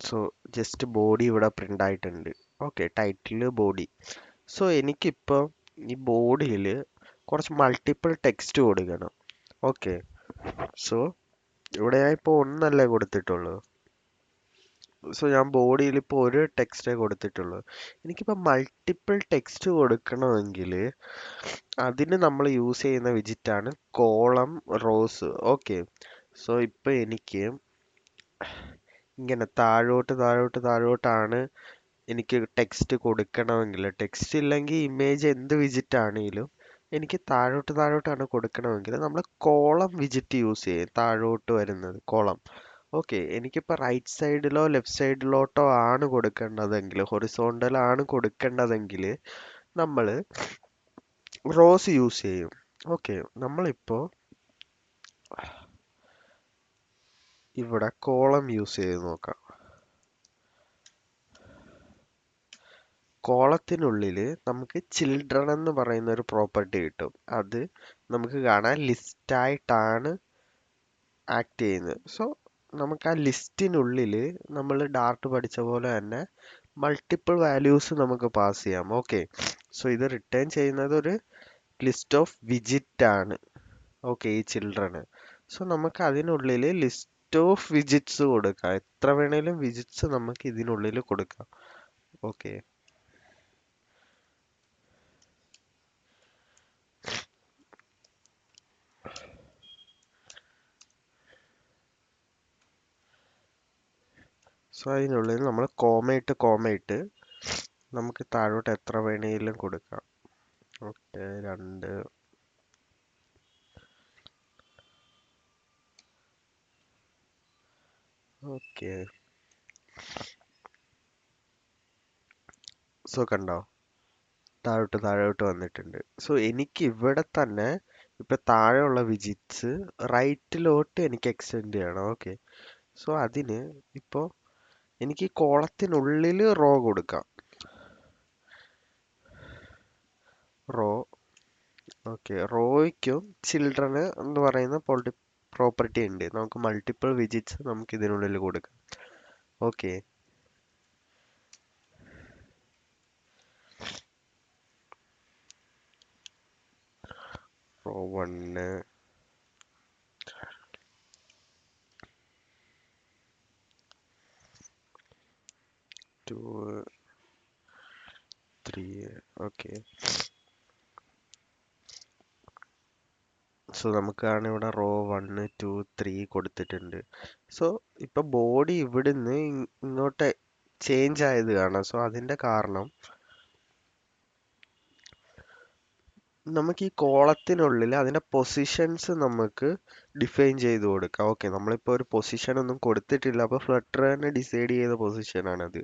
സോ ജസ്റ്റ് ബോഡി ഇവിടെ പ്രിന്റ് ആയിട്ടുണ്ട്. Okay, title body. സോ എനിക്കിപ്പോൾ ഈ ബോഡിയിൽ കുറച്ച് മൾട്ടിപ്പിൾ ടെക്സ്റ്റ് കൊടുക്കണം. ഓക്കെ, സോ ഇവിടെ ഞാൻ ഇപ്പോൾ ഒന്നല്ലേ കൊടുത്തിട്ടുള്ളൂ. സോ ഞാൻ ബോഡിയിൽ ഇപ്പോൾ ഒരു ടെക്സ്റ്റേ കൊടുത്തിട്ടുള്ളൂ. എനിക്കിപ്പോൾ മൾട്ടിപ്പിൾ ടെക്സ്റ്റ് കൊടുക്കണമെങ്കിൽ അതിന് നമ്മൾ യൂസ് ചെയ്യുന്ന വിജിറ്റാണ് കോളം റോസ്. ഓക്കെ, സോ ഇപ്പോൾ എനിക്ക് ഇങ്ങനെ താഴോട്ട് താഴോട്ട് താഴോട്ടാണ് എനിക്ക് ടെക്സ്റ്റ് കൊടുക്കണമെങ്കിൽ, ടെക്സ്റ്റ് ഇല്ലെങ്കിൽ ഇമേജ് എന്ത് വിജിറ്റ് ആണെങ്കിലും എനിക്ക് താഴോട്ട് താഴോട്ടാണ് കൊടുക്കണമെങ്കിൽ നമ്മൾ കോളം വിജിറ്റ് യൂസ് ചെയ്യും. താഴോട്ട് വരുന്നത് കോളം. ഓക്കെ, എനിക്കിപ്പോൾ റൈറ്റ് സൈഡിലോ ലെഫ്റ്റ് സൈഡിലോട്ടോ ആണ് കൊടുക്കേണ്ടതെങ്കിൽ, ഹൊറിസോണ്ടൽ ആണ് കൊടുക്കേണ്ടതെങ്കിൽ നമ്മൾ റോസ് യൂസ് ചെയ്യും. ഓക്കെ, നമ്മളിപ്പോൾ ഇവിടെ കോളം യൂസ് ചെയ്ത് നോക്കാം. കോളത്തിനുള്ളിൽ നമുക്ക് ചിൽഡ്രൻ എന്ന് പറയുന്ന ഒരു പ്രോപ്പർട്ടി കിട്ടും. അത് നമുക്ക് കാണാൻ ലിസ്റ്റ് ആയിട്ടാണ് ആക്ട് ചെയ്യുന്നത്. സോ നമുക്ക് ആ ലിസ്റ്റിനുള്ളിൽ നമ്മൾ ഡാർട്ട് പഠിച്ച പോലെ തന്നെ മൾട്ടിപ്പിൾ വാല്യൂസ് നമുക്ക് പാസ് ചെയ്യാം. ഓക്കെ, സോ ഇത് റിട്ടേൺ ചെയ്യുന്നത് ഒരു ലിസ്റ്റ് ഓഫ് വിജിറ്റ് ആണ്. ഓക്കെ, ഈ ചിൽഡ്രന്. സോ നമുക്ക് അതിനുള്ളിൽ ലിസ്റ്റ് ഓഫ് വിജിറ്റ്സ് കൊടുക്കാം. എത്ര വേണേലും വിജിറ്റ്സ് നമുക്ക് ഇതിനുള്ളിൽ കൊടുക്കാം. ഓക്കെ, സോ അതിനുള്ളിൽ നമ്മൾ കോമയിട്ട് നമുക്ക് താഴോട്ട് എത്ര വേണേലും കൊടുക്കാം. ഓക്കെ, 2. ഓക്കെ, സോ കണ്ടോ, താഴോട്ട് താഴോട്ട് വന്നിട്ടുണ്ട്. സോ എനിക്ക് ഇവിടെ തന്നെ ഇപ്പൊ താഴെയുള്ള വിജിറ്റ്സ് റൈറ്റിലോട്ട് എനിക്ക് എക്സ്റ്റെൻഡ് ചെയ്യണം. ഓക്കെ, സോ അതിന് ഇപ്പോൾ എനിക്ക് കോളത്തിനുള്ളിൽ റോ കൊടുക്കാം. റോ, ഓക്കെ, റോയ്ക്കും ചിൽഡ്രന് എന്ന് പറയുന്ന പ്രോപ്പർട്ടി ഉണ്ട്. നമുക്ക് മൾട്ടിപ്പിൾ വിജിറ്റ്സ് നമുക്ക് ഇതിനുള്ളിൽ കൊടുക്കാം. Okay, raw 1, 2, 3. ഓക്കെ, സോ നമുക്കാണ് ഇവിടെ റോ 1, 2, 3 കൊടുത്തിട്ടുണ്ട്. സോ ഇപ്പൊ ബോഡി ഇവിടുന്ന് ഇങ്ങോട്ട് ചേഞ്ച് ആയത് കാണാം. സോ അതിന്റെ കാരണം നമുക്ക് ഈ കോളത്തിനുള്ളിൽ അതിന്റെ പൊസിഷൻസ് നമുക്ക് ഡിഫൈൻ ചെയ്ത് കൊടുക്കാം. ഓക്കെ, നമ്മളിപ്പോൾ ഒരു പൊസിഷൻ ഒന്നും കൊടുത്തിട്ടില്ല, അപ്പോൾ ഫ്ലട്ടർ തന്നെ ഡിസൈഡ് ചെയ്ത പൊസിഷനാണത്.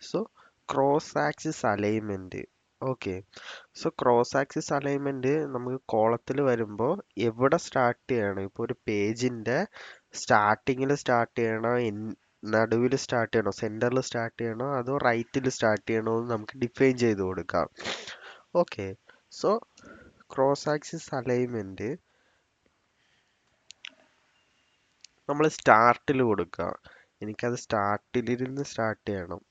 So cross axis alignment. Okay, so cross axis alignment നമുക്ക് കോളത്തിൽ വരുമ്പോൾ എവിടെ സ്റ്റാർട്ട് ചെയ്യണം, ഇപ്പോൾ ഒരു പേജിന്റെ സ്റ്റാർട്ടിങ്ങിൽ സ്റ്റാർട്ട് ചെയ്യണോ, നടുവിൽ സ്റ്റാർട്ട് ചെയ്യണോ, സെന്ററിൽ സ്റ്റാർട്ട് ചെയ്യണോ, അതോ റൈറ്റിൽ സ്റ്റാർട്ട് ചെയ്യണോ എന്ന് നമുക്ക് ഡിഫൈൻ ചെയ്ത് കൊടുക്കാം. Okay, so cross axis alignment നമ്മൾ സ്റ്റാർട്ടിൽ കൊടുക്കുക. എനിക്കത് സ്റ്റാർട്ടിലിരുന്ന് സ്റ്റാർട്ട് ചെയ്യണം.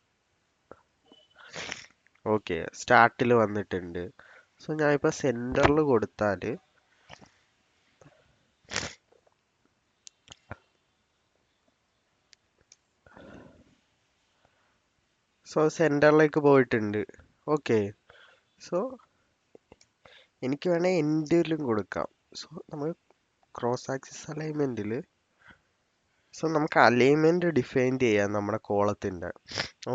ഓക്കെ, സ്റ്റാർട്ടിൽ വന്നിട്ടുണ്ട്. സോ ഞാൻ ഇപ്പൊ സെന്ററിൽ കൊടുത്താൽ സോ സെന്ററിലേക്ക് പോയിട്ടുണ്ട്. ഓക്കെ, സോ എനിക്ക് വേണേൽ എൻഡിലും കൊടുക്കാം. സോ നമ്മൾ ക്രോസ് ആക്സിസ് അലൈൻമെന്റിൽ സോ നമുക്ക് അലൈൻമെന്റ് ഡിഫൈൻ ചെയ്യാം നമ്മുടെ കോളത്തിന്റെ.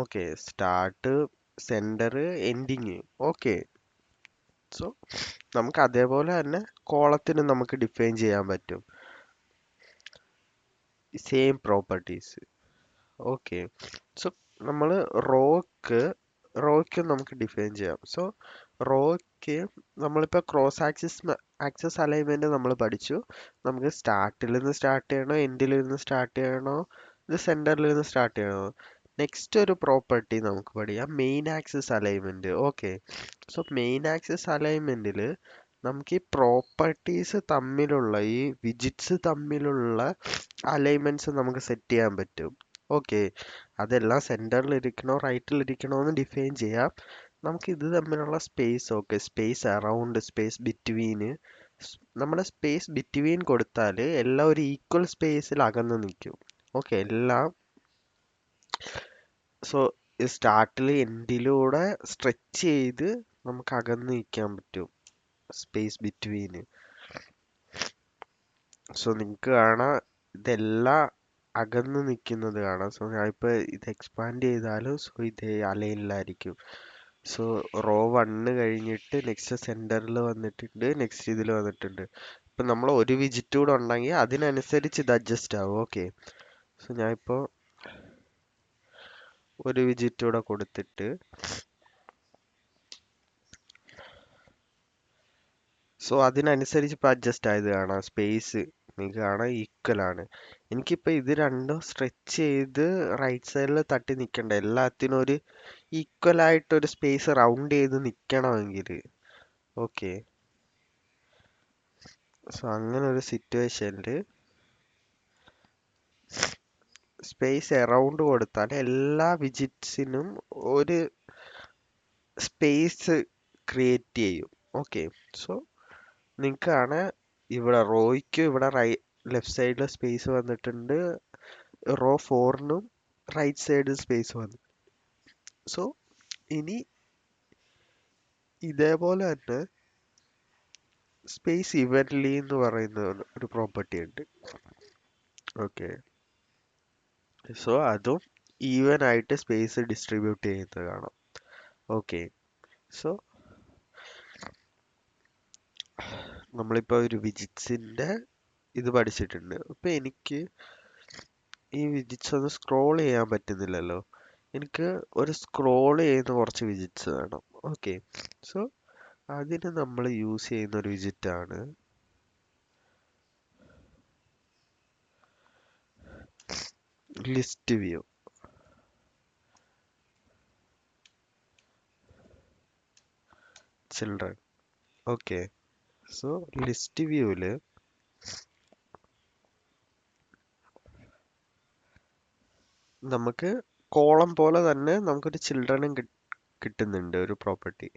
Okay, start, centre, ending. Okay, so നമുക്ക് അതേപോലെ തന്നെ കോളത്തിന് നമുക്ക് ഡിഫൈൻ ചെയ്യാൻ പറ്റും സെയിം പ്രോപ്പർട്ടീസ്. ഓക്കെ, സോ നമ്മൾ റോക്ക് റോയ്ക്ക് നമുക്ക് ഡിഫൈൻ ചെയ്യാം. സോ റോയ്ക്ക് നമ്മളിപ്പോൾ ക്രോസ് ആക്സിസ് അലൈൻമെന്റ് നമ്മൾ പഠിച്ചു. നമുക്ക് സ്റ്റാർട്ടിൽ നിന്ന് സ്റ്റാർട്ട് ചെയ്യണോ, എൻഡിൽ നിന്ന് സ്റ്റാർട്ട് ചെയ്യണോ, ഇത് സെന്ററിൽ നിന്ന് സ്റ്റാർട്ട് ചെയ്യണോ. നെക്സ്റ്റ് ഒരു പ്രോപ്പർട്ടി നമുക്ക് പഠിക്കാം, main axis alignment. Okay, so main axis അലൈൻമെന്റിൽ നമുക്ക് ഈ പ്രോപ്പർട്ടീസ് തമ്മിലുള്ള ഈ വിജിറ്റ്സ് തമ്മിലുള്ള അലൈൻമെന്റ്സ് നമുക്ക് സെറ്റ് ചെയ്യാൻ പറ്റും. ഓക്കെ, അതെല്ലാം സെന്ററിൽ ഇരിക്കണോ റൈറ്റിൽ ഇരിക്കണോ എന്ന് ഡിഫൈൻ ചെയ്യാം. നമുക്ക് ഇത് തമ്മിലുള്ള space, okay, space around, space between, നമ്മുടെ സ്പേസ് ബിറ്റ്വീൻ കൊടുത്താൽ എല്ലാം ഒരു ഈക്വൽ സ്പേസിൽ അകന്ന് നിൽക്കും. ഓക്കെ, എല്ലാം സോ സ്റ്റാർട്ടിൽ എൻഡിലൂടെ സ്ട്രെച്ച് ചെയ്ത് നമുക്ക് അകന്ന് നിൽക്കാൻ പറ്റും സ്പേസ് ബിറ്റ്വീന്. സോ നിങ്ങൾക്ക് കാണാം ഇതെല്ലാം അകന്ന് നിൽക്കുന്നത് കാണാം. സോ ഞാനിപ്പോൾ ഇത് എക്സ്പാൻഡ് ചെയ്താലും സോ ഇത് അലൈനിലായിരിക്കും. സോ റോ 1 കഴിഞ്ഞിട്ട് നെക്സ്റ്റ് സെന്ററിൽ വന്നിട്ടുണ്ട്, നെക്സ്റ്റ് ഇതിൽ വന്നിട്ടുണ്ട്. ഇപ്പം നമ്മൾ ഒരു വിജിറ്റ് കൂടെ ഉണ്ടെങ്കിൽ അതിനനുസരിച്ച് ഇത് അഡ്ജസ്റ്റ് ആവും. ഓക്കെ, സോ ഞാനിപ്പോൾ ഒരു വിജിറ്റ് കൂടെ കൊടുത്തിട്ട് സോ അതിനനുസരിച്ച് ഇപ്പം അഡ്ജസ്റ്റ് ആയത് കാണാം. സ്പേസ് നിങ്ങൾക്ക് കാണാം ഈക്വൽ ആണ്. എനിക്കിപ്പോൾ ഇത് രണ്ടും സ്ട്രെച്ച് ചെയ്ത് റൈറ്റ് സൈഡിൽ തട്ടി നിൽക്കണ്ട, എല്ലാത്തിനും ഒരു ഈക്വൽ ആയിട്ടൊരു സ്പേസ് റൗണ്ട് ചെയ്ത് നിൽക്കണമെങ്കിൽ. ഓക്കെ, സോ അങ്ങനെ ഒരു സിറ്റുവേഷനിൽ സ്പേസ് അറൗണ്ട് കൊടുത്താൽ എല്ലാ വിജിറ്റ്സിനും ഒരു സ്പേസ് ക്രിയേറ്റ് ചെയ്യും. ഓക്കെ, സോ നിങ്ങൾക്കാണ് ഇവിടെ റോയ്ക്ക് ഇവിടെ ലെഫ്റ്റ് സൈഡിൽ സ്പേസ് വന്നിട്ടുണ്ട്, റോ 4നും റൈറ്റ് സൈഡിൽ സ്പേസ് വന്നു. സോ ഇനി ഇതേപോലെ തന്നെ സ്പേസ് ഇവൻലി എന്ന് പറയുന്ന ഒരു പ്രോപ്പർട്ടി ഉണ്ട്. ഓക്കെ, സോ അതും ഈവൻ ആയിട്ട് സ്പേസ് ഡിസ്ട്രിബ്യൂട്ട് ചെയ്യുന്നത് കാണാം. ഓക്കെ, സോ നമ്മളിപ്പോൾ ഒരു വിജിറ്റ്സിന്റെ ഇത് പഠിച്ചിട്ടുണ്ട്. ഇപ്പൊ എനിക്ക് ഈ വിജിറ്റ്സ് ഒന്ന് സ്ക്രോൾ ചെയ്യാൻ പറ്റുന്നില്ലല്ലോ. എനിക്ക് ഒരു സ്ക്രോൾ ചെയ്യുന്ന കുറച്ച് വിജിറ്റ്സ് വേണം. ഓക്കെ, സോ അതിന് നമ്മൾ യൂസ് ചെയ്യുന്ന ഒരു വിജിറ്റ് ആണ് list view. Children. Okay, so list വ്യൂവില് നമുക്ക് കോളം പോലെ തന്നെ നമുക്കൊരു ചിൽഡ്രനും കിട്ടുന്നുണ്ട് ഒരു പ്രോപ്പർട്ടി.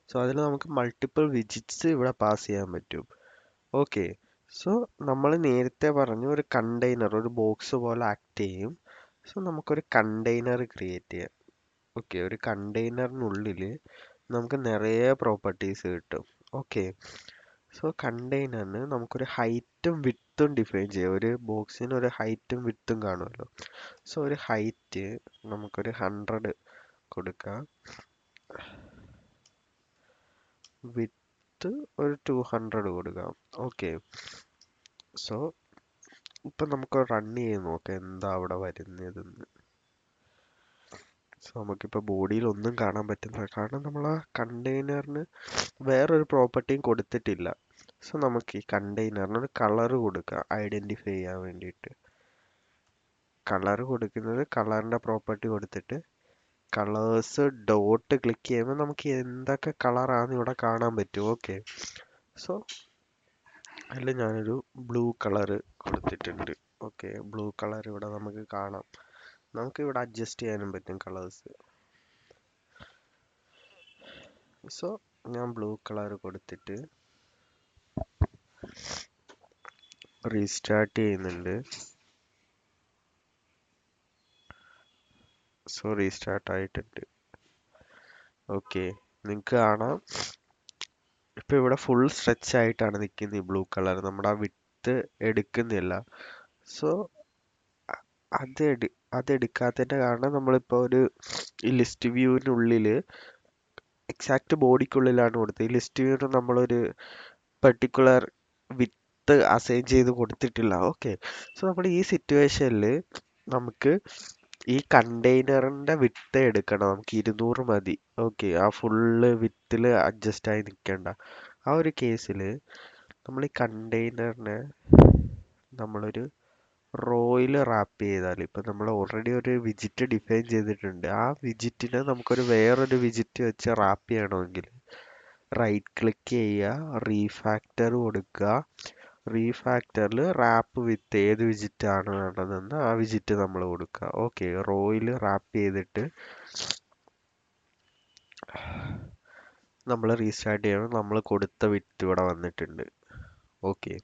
സോ അതിൽ നമുക്ക് മൾട്ടിപ്പിൾ വിജിറ്റ്സ് ഇവിടെ പാസ് ചെയ്യാൻ പറ്റും. ഓക്കെ, സോ നമ്മൾ നേരത്തെ പറഞ്ഞു ഒരു കണ്ടെയ്നർ, ഒരു ബോക്സ് പോലെ ആക്ട് ചെയ്യും. സോ നമുക്കൊരു കണ്ടെയ്നർ ക്രിയേറ്റ് ചെയ്യാം. ഓക്കെ, ഒരു കണ്ടെയ്നറിനുള്ളിൽ നമുക്ക് നിറയെ പ്രോപ്പർട്ടീസ് കിട്ടും. ഓക്കെ, സോ കണ്ടെയ്നറിന് നമുക്കൊരു ഹൈറ്റും വിഡ്ത്തും ഡിഫൈൻ ചെയ്യാം. ഒരു ബോക്സിന് ഒരു ഹൈറ്റും വിഡ്ത്തും കാണുമല്ലോ. സോ ഒരു ഹൈറ്റ് നമുക്കൊരു 100 കൊടുക്കാം, വിഡ്ത്ത് ഒരു 200 കൊടുക്കാം. ഓക്കെ, സോ ഇപ്പം നമുക്ക് റൺ ചെയ്ത് നോക്കാം എന്താ അവിടെ വരുന്നതെന്ന്. സോ നമുക്കിപ്പോൾ ബോഡിയിൽ ഒന്നും കാണാൻ പറ്റുന്നില്ല, കാരണം നമ്മൾ ആ കണ്ടെയ്നറിന് വേറൊരു പ്രോപ്പർട്ടിയും കൊടുത്തിട്ടില്ല. സോ നമുക്ക് ഈ കണ്ടെയ്നറിന് ഒരു കളർ കൊടുക്കാം ഐഡന്റിഫൈ ചെയ്യാൻ വേണ്ടിയിട്ട്. കളർ കൊടുക്കുന്നത് കളറിന്റെ പ്രോപ്പർട്ടി കൊടുത്തിട്ട് കളേഴ്സ് ഡോട്ട് ക്ലിക്ക് ചെയ്യുമ്പോൾ നമുക്ക് എന്തൊക്കെ കളറാണ് ഇവിടെ കാണാൻ പറ്റും. ഓക്കെ, സോ അതിൽ ഞാനൊരു ബ്ലൂ കളർ കൊടുത്തിട്ടുണ്ട്. ഓക്കെ, ബ്ലൂ കളർ ഇവിടെ നമുക്ക് കാണാം. നമുക്ക് ഇവിടെ അഡ്ജസ്റ്റ് ചെയ്യാനും പറ്റും കളേഴ്സ്. സോ ഞാൻ ബ്ലൂ കളർ കൊടുത്തിട്ട് റീസ്റ്റാർട്ട് ചെയ്യുന്നുണ്ട്. സോ റീസ്റ്റാർട്ട് ആയിട്ടുണ്ട്. ഓക്കെ, നിങ്ങൾക്ക് കാണാം ഇപ്പൊ ഇവിടെ ഫുൾ സ്ട്രെച്ച് ആയിട്ടാണ് നിൽക്കുന്നത് ഈ ബ്ലൂ കളർ, നമ്മുടെ ആ വിട്ട് എടുക്കുന്നില്ല. സോ അത് അതെടുക്കാത്തതിന്റെ കാരണം നമ്മളിപ്പോ ഒരു ഈ ലിസ്റ്റ് വ്യൂവിനുള്ളില് എക്സാക്ട് ബോഡിക്കുള്ളിലാണ് കൊടുത്തത്. ഈ ലിസ്റ്റ് വ്യൂവിന് നമ്മളൊരു പെർട്ടിക്കുലർ വിത്ത് അസൈൻ ചെയ്ത് കൊടുത്തിട്ടില്ല. ഓക്കെ, സോ നമ്മൾ ഈ സിറ്റുവേഷനിൽ നമുക്ക് ഈ കണ്ടെയ്നറിന്റെ വിട്ട് എടുക്കണം. നമുക്ക് 200 മതി. ഓക്കെ, ആ ഫുള്ള് വിത്തില് അഡ്ജസ്റ്റ് ആയി നിൽക്കേണ്ട. ആ ഒരു കേസിൽ നമ്മൾ ഈ കണ്ടെയ്നറിനെ നമ്മളൊരു റോയിൽ റാപ്പ് ചെയ്താൽ, ഇപ്പം നമ്മൾ ഓൾറെഡി ഒരു വിജിറ്റ് ഡിഫൈൻ ചെയ്തിട്ടുണ്ട്, ആ വിജിറ്റിനെ നമുക്കൊരു വേറൊരു വിജിറ്റ് വെച്ച് റാപ്പ് ചെയ്യണമെങ്കിൽ റൈറ്റ് ക്ലിക്ക് ചെയ്യുക, റീഫാക്ടർ കൊടുക്കുക. റീഫാക്ടറിൽ റാപ്പ് വിത്ത് ഏത് വിജിറ്റ് ആണ് വേണ്ടതെന്ന് ആ വിജിറ്റ് നമ്മൾ കൊടുക്കുക. ഓക്കെ, റോയിൽ റാപ്പ് ചെയ്തിട്ട് നമ്മൾ റീസ്റ്റാർട്ട് ചെയ്യണം. നമ്മൾ കൊടുത്ത വിത്ത് ഇവിടെ വന്നിട്ടുണ്ട്. ഓക്കെ,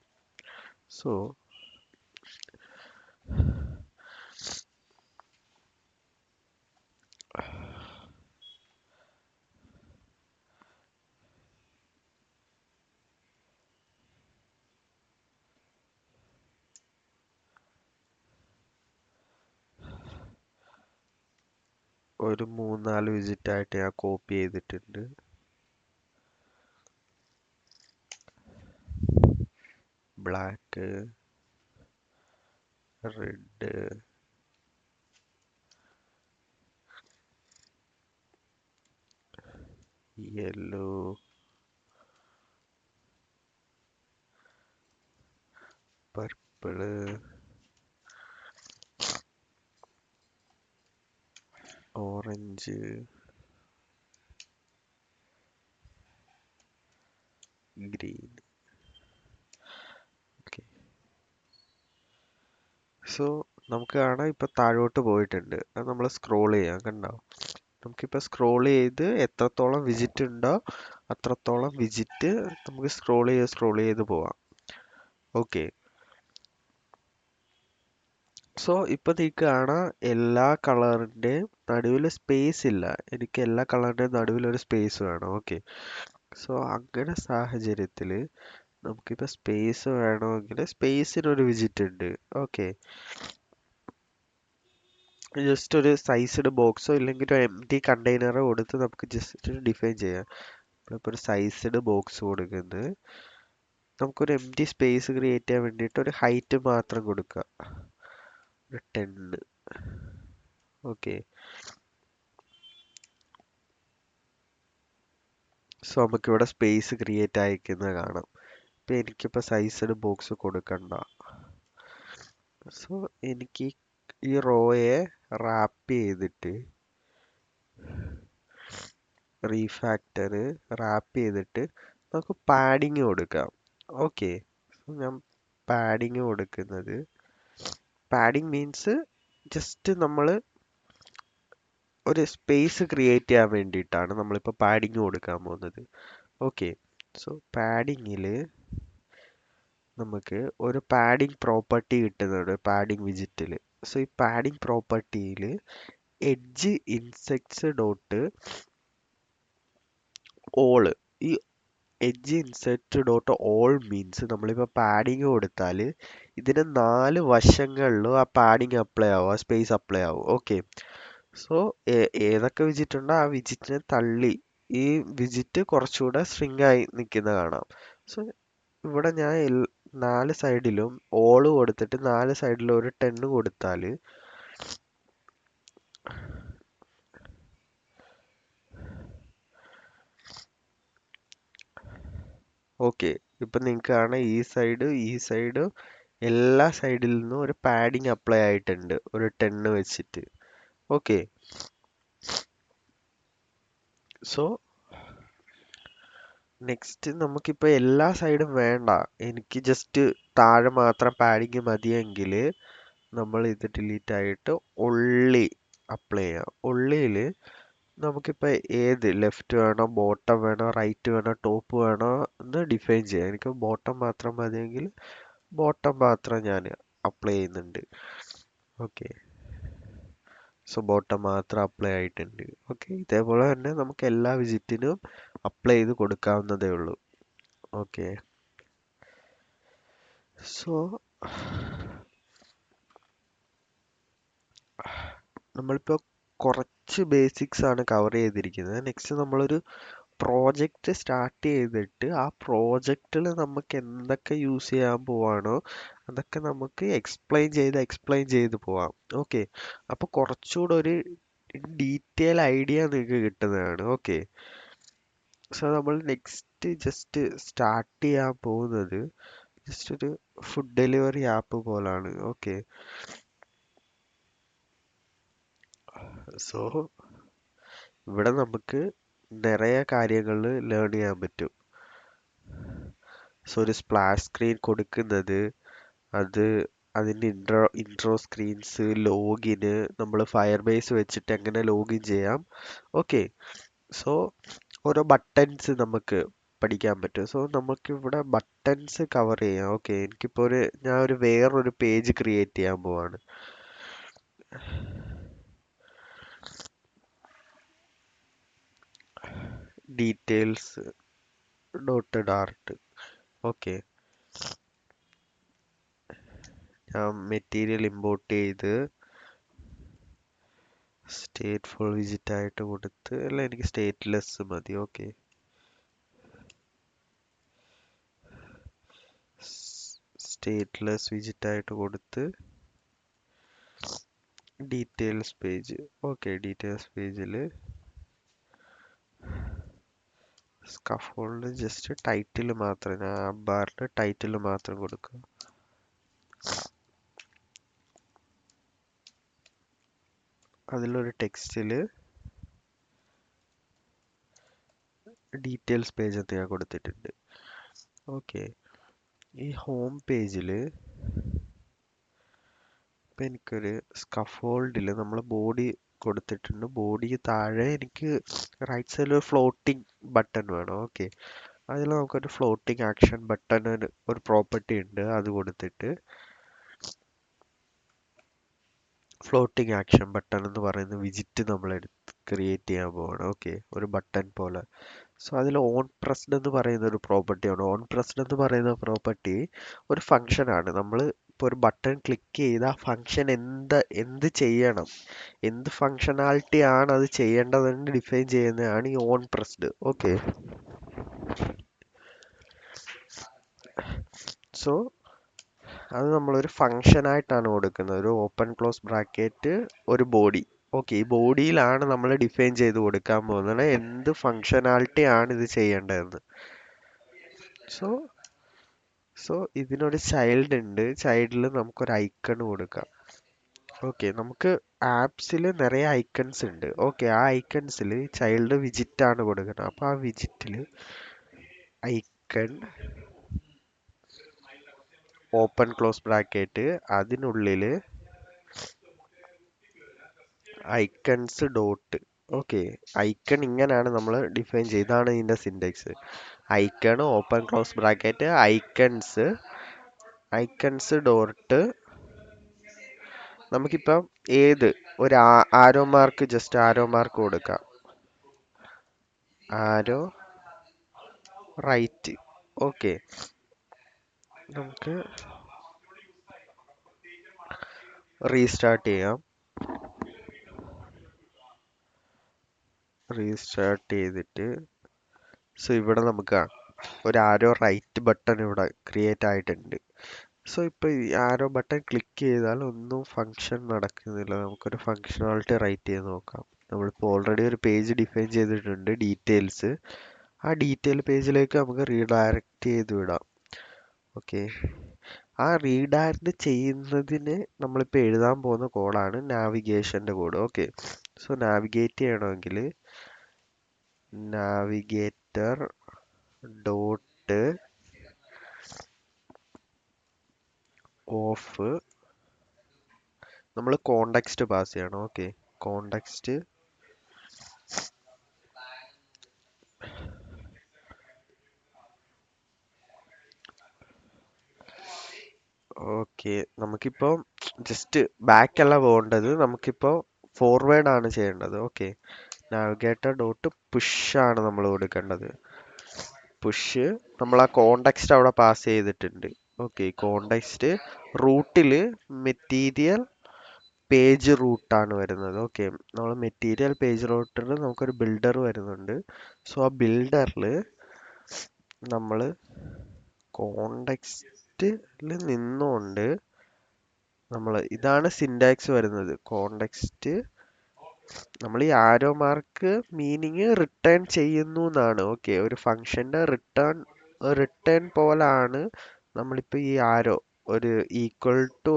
സോ ഒരു 3-4 വിസിറ്റ് ആയിട്ട് ഞാൻ കോപ്പി ചെയ്തിട്ടുണ്ട്. Black, red, yellow, purple, orange, green. Okay, so നമുക്ക് കാണാം ഇപ്പൊ താഴോട്ട് പോയിട്ടുണ്ട്. അത് നമ്മൾ സ്ക്രോൾ ചെയ്യാം, കണ്ടോ? നമുക്കിപ്പോൾ സ്ക്രോൾ ചെയ്ത് എത്രത്തോളം വിജിറ്റ് ഉണ്ടോ അത്രത്തോളം വിജിറ്റ് നമുക്ക് സ്ക്രോൾ ചെയ്ത് പോവാം. ഓക്കെ, സോ ഇപ്പൊ നിങ്ങൾക്ക് കാണാം എല്ലാ കളറിന്റെയും നടുവിൽ സ്പേസ് ഇല്ല. എനിക്ക് എല്ലാ കളറിന്റെയും നടുവിൽ ഒരു സ്പേസ് വേണം. ഓക്കെ, സോ അങ്ങനെ സാഹചര്യത്തിൽ നമുക്കിപ്പോൾ സ്പേസ് വേണമെങ്കിൽ സ്പേസിനൊരു വിജിറ്റ് ഉണ്ട്. ഓക്കെ, ജസ്റ്റ് ഒരു സൈസ്ഡ് ബോക്സോ ഇല്ലെങ്കിൽ ഒരു എം ടി കണ്ടെയ്നറോ കൊടുത്ത് നമുക്ക് ജസ്റ്റ് ഡിഫൈൻ ചെയ്യാം. ഇപ്പോൾ ഒരു സൈസ്ഡ് ബോക്സ് കൊടുക്കുന്നത്, നമുക്കൊരു എം ടി സ്പേസ് ക്രിയേറ്റ് ചെയ്യാൻ വേണ്ടിയിട്ട് ഒരു ഹൈറ്റ് മാത്രം കൊടുക്കുക, ഒരു 10. ഓക്കെ, സോ നമുക്കിവിടെ സ്പേസ് ക്രിയേറ്റ് ആയിരിക്കുന്നത് കാണാം. ഇപ്പം എനിക്കിപ്പോൾ സൈസ്ഡ് ബോക്സ് കൊടുക്കണ്ട. സോ എനിക്ക് ഈ റോയെ റാപ്പ് ചെയ്തിട്ട് റീഫാക്ടർ റാപ്പ് ചെയ്തിട്ട് നമുക്ക് പാഡിങ് കൊടുക്കാം. ഓക്കെ, ഞാൻ പാഡിങ് കൊടുക്കുന്നത്, പാഡിങ് മീൻസ് ജസ്റ്റ് നമ്മൾ ഒരു സ്പേസ് ക്രിയേറ്റ് ചെയ്യാൻ വേണ്ടിയിട്ടാണ് നമ്മളിപ്പോൾ പാഡിങ് കൊടുക്കാൻ പോകുന്നത്. ഓക്കെ, സോ പാഡിങ്ങിൽ നമുക്ക് ഒരു പാഡിങ് പ്രോപ്പർട്ടി കിട്ടുന്നുണ്ട് പാഡിങ് വിജിറ്റിൽ. സോ ഈ പാഡിങ് പ്രോപ്പർട്ടിയിൽ എഡ്ജ് ഇൻസെക്ട്സ് ഡോട്ട് ഓള്, ഈ edge insert dot all means നമ്മളിപ്പോൾ പാഡിങ് കൊടുത്താൽ ഇതിന് 4 വശങ്ങളിലും ആ പാഡിങ് അപ്ലൈ ആവും, ആ സ്പേസ് അപ്ലൈ ആവും. ഓക്കെ, സോ ഏതൊക്കെ വിജിറ്റ് ഉണ്ടോ ആ വിജിറ്റിനെ തള്ളി ഈ വിജിറ്റ് കുറച്ചുകൂടെ സ്ട്രിങ് ആയി നിൽക്കുന്ന കാണാം. സോ ഇവിടെ ഞാൻ 4 സൈഡിലും ഓള് കൊടുത്തിട്ട് 4 സൈഡിലും ഒരു 10 കൊടുത്താൽ ഓക്കെ, ഇപ്പം നിങ്ങൾക്ക് കാണാം ഈ സൈഡ് എല്ലാ സൈഡിൽ നിന്നും ഒരു പാഡിങ് അപ്ലൈ ആയിട്ടുണ്ട് ഒരു 10 വെച്ചിട്ട്. ഓക്കെ, സോ നെക്സ്റ്റ് നമുക്കിപ്പോൾ എല്ലാ സൈഡും വേണ്ട, എനിക്ക് ജസ്റ്റ് താഴെ മാത്രം പാഡിങ് മതിയെങ്കിൽ നമ്മൾ ഇത് ഡിലീറ്റ് ആയിട്ട് ഉള്ളി അപ്ലൈ ചെയ്യാം. ഉള്ളിയിൽ നമുക്കിപ്പോൾ ഏത് ലെഫ്റ്റ് വേണോ ബോട്ടം വേണോ റൈറ്റ് വേണോ ടോപ്പ് വേണോ എന്ന് ഡിഫൈൻ ചെയ്യാം. എനിക്ക് ബോട്ടം മാത്രം മതിയെങ്കിൽ ബോട്ടം മാത്രം ഞാൻ അപ്ലൈ ചെയ്യുന്നുണ്ട്. ഓക്കെ, സോ ബോട്ടം മാത്രം അപ്ലൈ ആയിട്ടുണ്ട്. ഓക്കെ, ഇതേപോലെ തന്നെ നമുക്ക് എല്ലാ വിജിറ്റിനും അപ്ലൈ ചെയ്ത് കൊടുക്കാവുന്നതേ ഉള്ളൂ. ഓക്കെ. സോ നമ്മളിപ്പോൾ കുറച്ച് ബേസിക്സ് ആണ് കവർ ചെയ്തിരിക്കുന്നത്. നെക്സ്റ്റ് നമ്മളൊരു പ്രോജക്റ്റ് സ്റ്റാർട്ട് ചെയ്തിട്ട് ആ പ്രോജക്റ്റിൽ നമുക്ക് എന്തൊക്കെ യൂസ് ചെയ്യാൻ പോവാണോ അതൊക്കെ നമുക്ക് എക്സ്പ്ലെയിൻ ചെയ്ത് പോവാം. ഓക്കെ. അപ്പോൾ കുറച്ചുകൂടെ ഒരു ഡീറ്റെയിൽ ഐഡിയ നിങ്ങൾക്ക് കിട്ടുന്നതാണ്. ഓക്കെ. സോ നമ്മൾ നെക്സ്റ്റ് ജസ്റ്റ് സ്റ്റാർട്ട് ചെയ്യാൻ പോകുന്നത് ജസ്റ്റ് ഒരു ഫുഡ് ഡെലിവറി ആപ്പ് പോലാണ്. ഓക്കെ. സോ ഇവിടെ നമുക്ക് നിറയെ കാര്യങ്ങൾ ലേൺ ചെയ്യാൻ പറ്റും. സോ ഒരു സ്പ്ലാഷ് സ്ക്രീൻ കൊടുക്കുന്നത്, അത് അതിൻ്റെ ഇൻട്രോ സ്ക്രീൻസ്, ലോഗിന്, നമ്മൾ ഫയർ ബേസ് വെച്ചിട്ട് എങ്ങനെ ലോഗിൻ ചെയ്യാം. ഓക്കെ. സോ ഓരോ ബട്ടൺസ് നമുക്ക് പഠിക്കാൻ പറ്റും. സോ നമുക്ക് ഇവിടെ ബട്ടൺസ് കവർ ചെയ്യാം. ഓക്കെ. എനിക്കിപ്പോൾ ഞാൻ വേറൊരു പേജ് ക്രിയേറ്റ് ചെയ്യാൻ പോവാണ്. Details dotted art. ഓക്കെ. ഞാൻ മെറ്റീരിയൽ ഇമ്പോർട്ട് ചെയ്ത് സ്റ്റേറ്റ്ഫുൾ വിസിറ്റ് ആയിട്ട് കൊടുത്ത്, അല്ല എനിക്ക് സ്റ്റേറ്റ്ലെസ് മതി. ഓക്കെ. സ്റ്റേറ്റ്ലെസ് വിസിറ്റ് ആയിട്ട് കൊടുത്ത് ഡീറ്റെയിൽസ് പേജ്. ഓക്കെ. ഡീറ്റെയിൽസ് പേജിൽ സ്കഫോൾഡ് ജസ്റ്റ് ടൈറ്റിൽ മാത്രം, ഞാൻ ബാറിന്റെ ടൈറ്റിൽ മാത്രം കൊടുക്കുക. അതിലൊരു ടെക്സ്റ്റിൽ ഡീറ്റെയിൽസ് പേജ് എന്ന് ഞാൻ കൊടുത്തിട്ടുണ്ട്. ഓക്കെ. ഈ ഹോം പേജിൽ ഇപ്പം എനിക്കൊരു സ്കഫോൾഡിൽ നമ്മൾ ബോഡി കൊടുത്തിട്ടുണ്ട്. ബോഡിക്ക് താഴെ എനിക്ക് റൈറ്റ് സൈഡിൽ ഒരു ഫ്ലോട്ടിംഗ് ബട്ടൺ വേണം. ഓക്കെ. അതിൽ നമുക്കൊരു ഫ്ലോട്ടിംഗ് ആക്ഷൻ ബട്ടൺ ഒരു പ്രോപ്പർട്ടി ഉണ്ട്. അത് കൊടുത്തിട്ട് ഫ്ലോട്ടിംഗ് ആക്ഷൻ ബട്ടൺ എന്ന് പറയുന്ന വിജിറ്റ് നമ്മൾ ക്രിയേറ്റ് ചെയ്യാൻ പോവാണ്. ഓക്കെ. ഒരു ബട്ടൺ പോലെ. സോ അതിൽ ഓൺ പ്രസ്ഡ് എന്ന് പറയുന്ന ഒരു പ്രോപ്പർട്ടി ആണ്. ഓൺ പ്രസ്ഡ് എന്ന് പറയുന്ന പ്രോപ്പർട്ടി ഒരു ഫംഗ്ഷൻ ആണ്. നമ്മൾ ഇപ്പോൾ ഒരു ബട്ടൺ ക്ലിക്ക് ചെയ്ത് ആ ഫംഗ്ഷൻ എന്ത് ചെയ്യണം, എന്ത് ഫംഗ്ഷനാലിറ്റി ആണ് അത് ചെയ്യേണ്ടതെന്ന് ഡിഫൈൻ ചെയ്യുന്നതാണ് ഈ ഓൺ പ്രസ്ഡ്. ഓക്കെ. സോ അത് നമ്മളൊരു ഫംഗ്ഷൻ ആയിട്ടാണ് കൊടുക്കുന്നത്. ഒരു ഓപ്പൺ ക്ലോസ് ബ്രാക്കറ്റ്, ഒരു ബോഡി. ഓക്കെ. ഈ ബോഡിയിലാണ് നമ്മൾ ഡിഫൈൻ ചെയ്ത് കൊടുക്കാൻ പോകുന്നത് എന്ത് ഫംഗ്ഷനാലിറ്റി ആണ് ഇത് ചെയ്യേണ്ടതെന്ന്. സോ സോ ഇതിനൊരു ചൈൽഡ് ഉണ്ട്. ചൈൽഡിൽ നമുക്കൊരു ഐക്കൺ കൊടുക്കാം. ഓക്കെ. നമുക്ക് ആപ്സിൽ നിറയെ ഐക്കൺസ് ഉണ്ട്. ഓക്കെ. ആ ഐക്കൺസിൽ ചൈൽഡ് വിജിറ്റ് ആണ് കൊടുക്കുന്നത്. അപ്പോൾ ആ വിജിറ്റിൽ ഐക്കൺ ഓപ്പൺ ക്ലോസ് ബ്രാക്കറ്റ്, അതിനുള്ളിൽ ഐക്കൺസ് ഡോട്ട്. ഓക്കെ. ഐക്കൺ ഇങ്ങനെയാണ് നമ്മൾ ഡിഫൈൻ ചെയ്ത്, ഇതാണ് ഇതിൻ്റെ syntax. Icon open close bracket icons dot. നമുക്കിപ്പം ഒരു arrow mark, just arrow mark കൊടുക്കാം. ആരോ റൈറ്റ്. ഓക്കെ. നമുക്ക് റീസ്റ്റാർട്ട് ചെയ്യാം. റീസ്റ്റാർട്ട് ചെയ്തിട്ട് സോ ഇവിടെ നമുക്ക് ഒരു ആരോ റൈറ്റ് ബട്ടൺ ഇവിടെ ക്രിയേറ്റ് ആയിട്ടുണ്ട്. സോ ഇപ്പോൾ ഈ ആരോ ബട്ടൺ ക്ലിക്ക് ചെയ്താൽ ഒന്നും ഫങ്ഷൻ നടക്കുന്നില്ല. നമുക്കൊരു ഫങ്ഷനാലിറ്റി റൈറ്റ് ചെയ്ത് നോക്കാം. നമ്മളിപ്പോൾ ഓൾറെഡി ഒരു പേജ് ഡിഫൈൻ ചെയ്തിട്ടുണ്ട്, ഡീറ്റെയിൽസ്. ആ ഡീറ്റെയിൽ പേജിലേക്ക് നമുക്ക് റീഡയറക്റ്റ് ചെയ്ത് വിടാം. ഓക്കെ. ആ റീഡയറക്റ്റ് ചെയ്യുന്നതിന് നമ്മളിപ്പോൾ എഴുതാൻ പോകുന്ന കോഡാണ് നാവിഗേഷൻ്റെ കോഡ്. ഓക്കെ. സോ നാവിഗേറ്റ് ചെയ്യണമെങ്കിൽ നാവിഗേറ്റർ ഡോട്ട് ഓഫ്, നമ്മൾ കോണ്ടെക്സ്റ്റ് പാസ് ചെയ്യണം. ഓക്കെ. Context okay. നമുക്കിപ്പോൾ ജസ്റ്റ് ബാക്ക് അല്ല പോകേണ്ടത്, നമുക്കിപ്പോൾ ഫോർവേഡ് ആണ് ചെയ്യേണ്ടത്. ഓക്കെ. നാവിഗേറ്റർ ഡോട്ട് പുഷ് ആണ് നമ്മൾ കൊടുക്കേണ്ടത്. പുഷ് നമ്മൾ ആ കോണ്ടെക്സ്റ്റ് അവിടെ പാസ് ചെയ്തിട്ടുണ്ട്. ഓക്കെ, കോണ്ടെക്സ്റ്റ് റൂട്ടില് മെറ്റീരിയൽ പേജ് റൂട്ടാണ് വരുന്നത്. ഓക്കെ, നമ്മൾ മെറ്റീരിയൽ പേജ് റൂട്ടിൽ നമുക്കൊരു ബിൽഡർ വരുന്നുണ്ട്. സോ ആ ബിൽഡറിൽ നമ്മൾ കോണ്ടെക്സ്റ്റിൽ നിന്നുകൊണ്ട് നമ്മൾ ഇതാണ് സിൻടാക്സ് വരുന്നത്. കോണ്ടെക്സ്റ്റ് നമ്മൾ ഈ ആരോ മാർക്ക് മീനിങ് റിട്ടേൺ ചെയ്യുന്നു എന്നാണ്. ഓക്കെ, ഒരു ഫംഗ്ഷന്റെ റിട്ടേൺ പോലാണ് നമ്മളിപ്പോൾ ഈ ആരോ ഒരു ഈക്വൽ ടു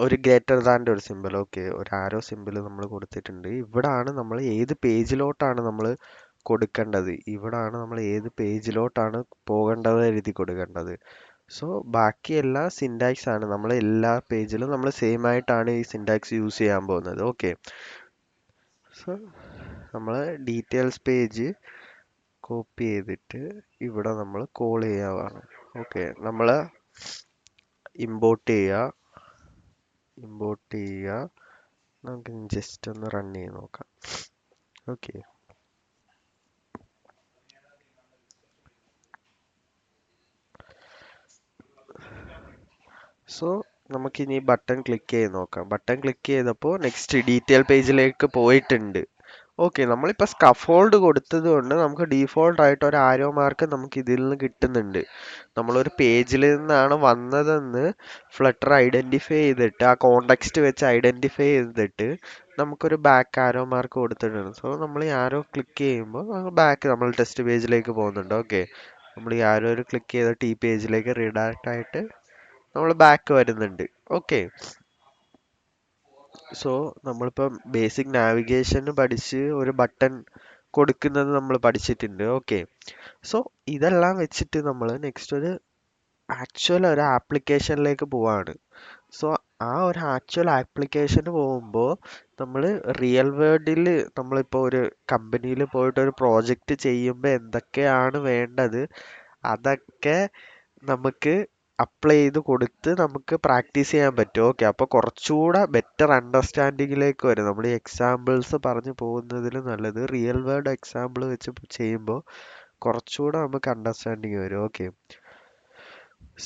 ഒരു ഗ്രേറ്റർ ദാൻ്റെ ഒരു സിമ്പിൾ. ഓക്കെ, ഒരു ആരോ സിമ്പിൾ നമ്മൾ കൊടുത്തിട്ടുണ്ട്. ഇവിടാണ് നമ്മൾ ഏത് പേജിലോട്ടാണ് നമ്മൾ കൊടുക്കേണ്ടത്, ഇവിടാണ് നമ്മൾ ഏത് പേജിലോട്ടാണ് പോകേണ്ടത് എഴുതി കൊടുക്കേണ്ടത്. സോ ബാക്കിയെല്ലാം സിൻടാക്സ് ആണ്. നമ്മൾ എല്ലാ പേജിലും നമ്മൾ സെയിം ആയിട്ടാണ് ഈ സിൻടാക്സ് യൂസ് ചെയ്യാൻ പോകുന്നത്. ഓക്കെ, സോ നമ്മൾ ഡീറ്റെയിൽസ് പേജ് കോപ്പി ചെയ്തിട്ട് ഇവിടെ നമ്മൾ കോൾ ചെയ്യാവാണ്. ഓക്കെ, നമ്മൾ ഇമ്പോർട്ട് ചെയ്യുക. നമുക്ക് ജസ്റ്റ് ഒന്ന് റൺ ചെയ്ത് നോക്കാം. ഓക്കെ, സോ നമുക്കിനി ബട്ടൺ ക്ലിക്ക് ചെയ്ത് നോക്കാം. ബട്ടൺ ക്ലിക്ക് ചെയ്തപ്പോൾ നെക്സ്റ്റ് ഡീറ്റെയിൽ പേജിലേക്ക് പോയിട്ടുണ്ട്. ഓക്കെ, നമ്മളിപ്പോൾ സ്കഫോൾഡ് കൊടുത്തത് കൊണ്ട് നമുക്ക് ഡീഫോൾട്ട് ആയിട്ട് ഒരു ആരോ മാർക്ക് നമുക്ക് ഇതിൽ നിന്ന് കിട്ടുന്നുണ്ട്. നമ്മളൊരു പേജിൽ നിന്നാണ് വന്നതെന്ന് ഫ്ലട്ടർ ഐഡന്റിഫൈ ചെയ്തിട്ട് ആ കോണ്ടെക്സ്റ്റ് വെച്ച് ഐഡന്റിഫൈ ചെയ്തിട്ട് നമുക്കൊരു ബാക്ക് ആരോ മാർക്ക് കൊടുത്തിട്ടുണ്ട്. സോ നമ്മൾ ഈ ആരോ ക്ലിക്ക് ചെയ്യുമ്പോൾ ബാക്ക് നമ്മൾ ടെസ്റ്റ് പേജിലേക്ക് പോകുന്നുണ്ട്. ഓക്കെ, നമ്മൾ ഈ ആരോ ക്ലിക്ക് ചെയ്തിട്ട് ഈ പേജിലേക്ക് റീഡയറക്റ്റ് ആയിട്ട് നമ്മൾ ബാക്ക് വരുന്നുണ്ട്. ഓക്കെ, സോ നമ്മളിപ്പം ബേസിക് നാവിഗേഷൻ പഠിച്ച് ഒരു ബട്ടൺ കൊടുക്കുന്നത് നമ്മൾ പഠിച്ചിട്ടുണ്ട്. ഓക്കെ, സോ ഇതെല്ലാം വെച്ചിട്ട് നമ്മൾ നെക്സ്റ്റ് ഒരു ആപ്ലിക്കേഷനിലേക്ക് പോവാണ്. സോ ആ ഒരു ആക്ച്വൽ ആപ്ലിക്കേഷന് പോകുമ്പോൾ നമ്മൾ റിയൽ വേൾഡിൽ നമ്മളിപ്പോൾ ഒരു കമ്പനിയിൽ പോയിട്ട് ഒരു പ്രോജക്റ്റ് ചെയ്യുമ്പോൾ എന്തൊക്കെയാണ് വേണ്ടത് അതൊക്കെ നമുക്ക് അപ്ലൈ ചെയ്ത് കൊടുത്ത് നമുക്ക് പ്രാക്ടീസ് ചെയ്യാൻ പറ്റും. ഓക്കെ, അപ്പോൾ കുറച്ചുകൂടെ ബെറ്റർ അണ്ടർസ്റ്റാൻഡിങ്ങിലേക്ക് വരും. നമ്മൾ ഈ എക്സാമ്പിൾസ് പറഞ്ഞു പോകുന്നതിൽ നല്ലത് റിയൽ വേൾഡ് എക്സാമ്പിൾ വെച്ച് ചെയ്യുമ്പോൾ കുറച്ചുകൂടെ നമുക്ക് അണ്ടർസ്റ്റാൻഡിങ് വരും. ഓക്കെ,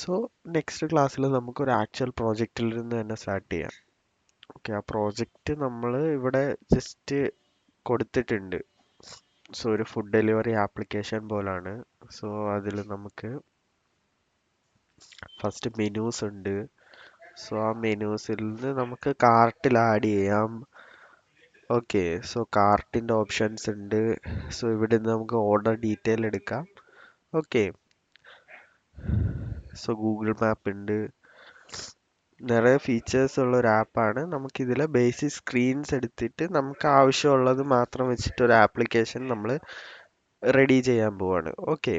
സോ നെക്സ്റ്റ് ക്ലാസ്സിൽ നമുക്കൊരു ആക്ച്വൽ പ്രോജക്റ്റിൽ നിന്ന് തന്നെ സ്റ്റാർട്ട് ചെയ്യാം. ഓക്കെ, ആ പ്രോജക്റ്റ് നമ്മൾ ഇവിടെ ജസ്റ്റ് കൊടുത്തിട്ടുണ്ട്. സോ ഒരു ഫുഡ് ഡെലിവറി ആപ്ലിക്കേഷൻ പോലാണ്. സോ അതിൽ നമുക്ക് ഫസ്റ്റ് മെനൂസ് ഉണ്ട്. സോ ആ മെനൂസിൽ നിന്ന് നമുക്ക് കാർട്ടിൽ ആഡ് ചെയ്യാം. ഓക്കെ, സോ കാർട്ടിൻ്റെ ഓപ്ഷൻസ് ഉണ്ട്. സോ ഇവിടെ നിന്ന് നമുക്ക് ഓർഡർ ഡീറ്റെയിൽ എടുക്കാം. ഓക്കെ, സോ ഗൂഗിൾ മാപ്പ് ഉണ്ട്. നിറയെ ഫീച്ചേഴ്സ് ഉള്ള ഒരു ആപ്പാണ്. നമുക്കിതിൽ ബേസിക് സ്ക്രീൻസ് എടുത്തിട്ട് നമുക്ക് ആവശ്യമുള്ളത് മാത്രം വെച്ചിട്ട് ഒരു ആപ്ലിക്കേഷൻ നമ്മൾ റെഡി ചെയ്യാൻ പോവാണ്. ഓക്കെ,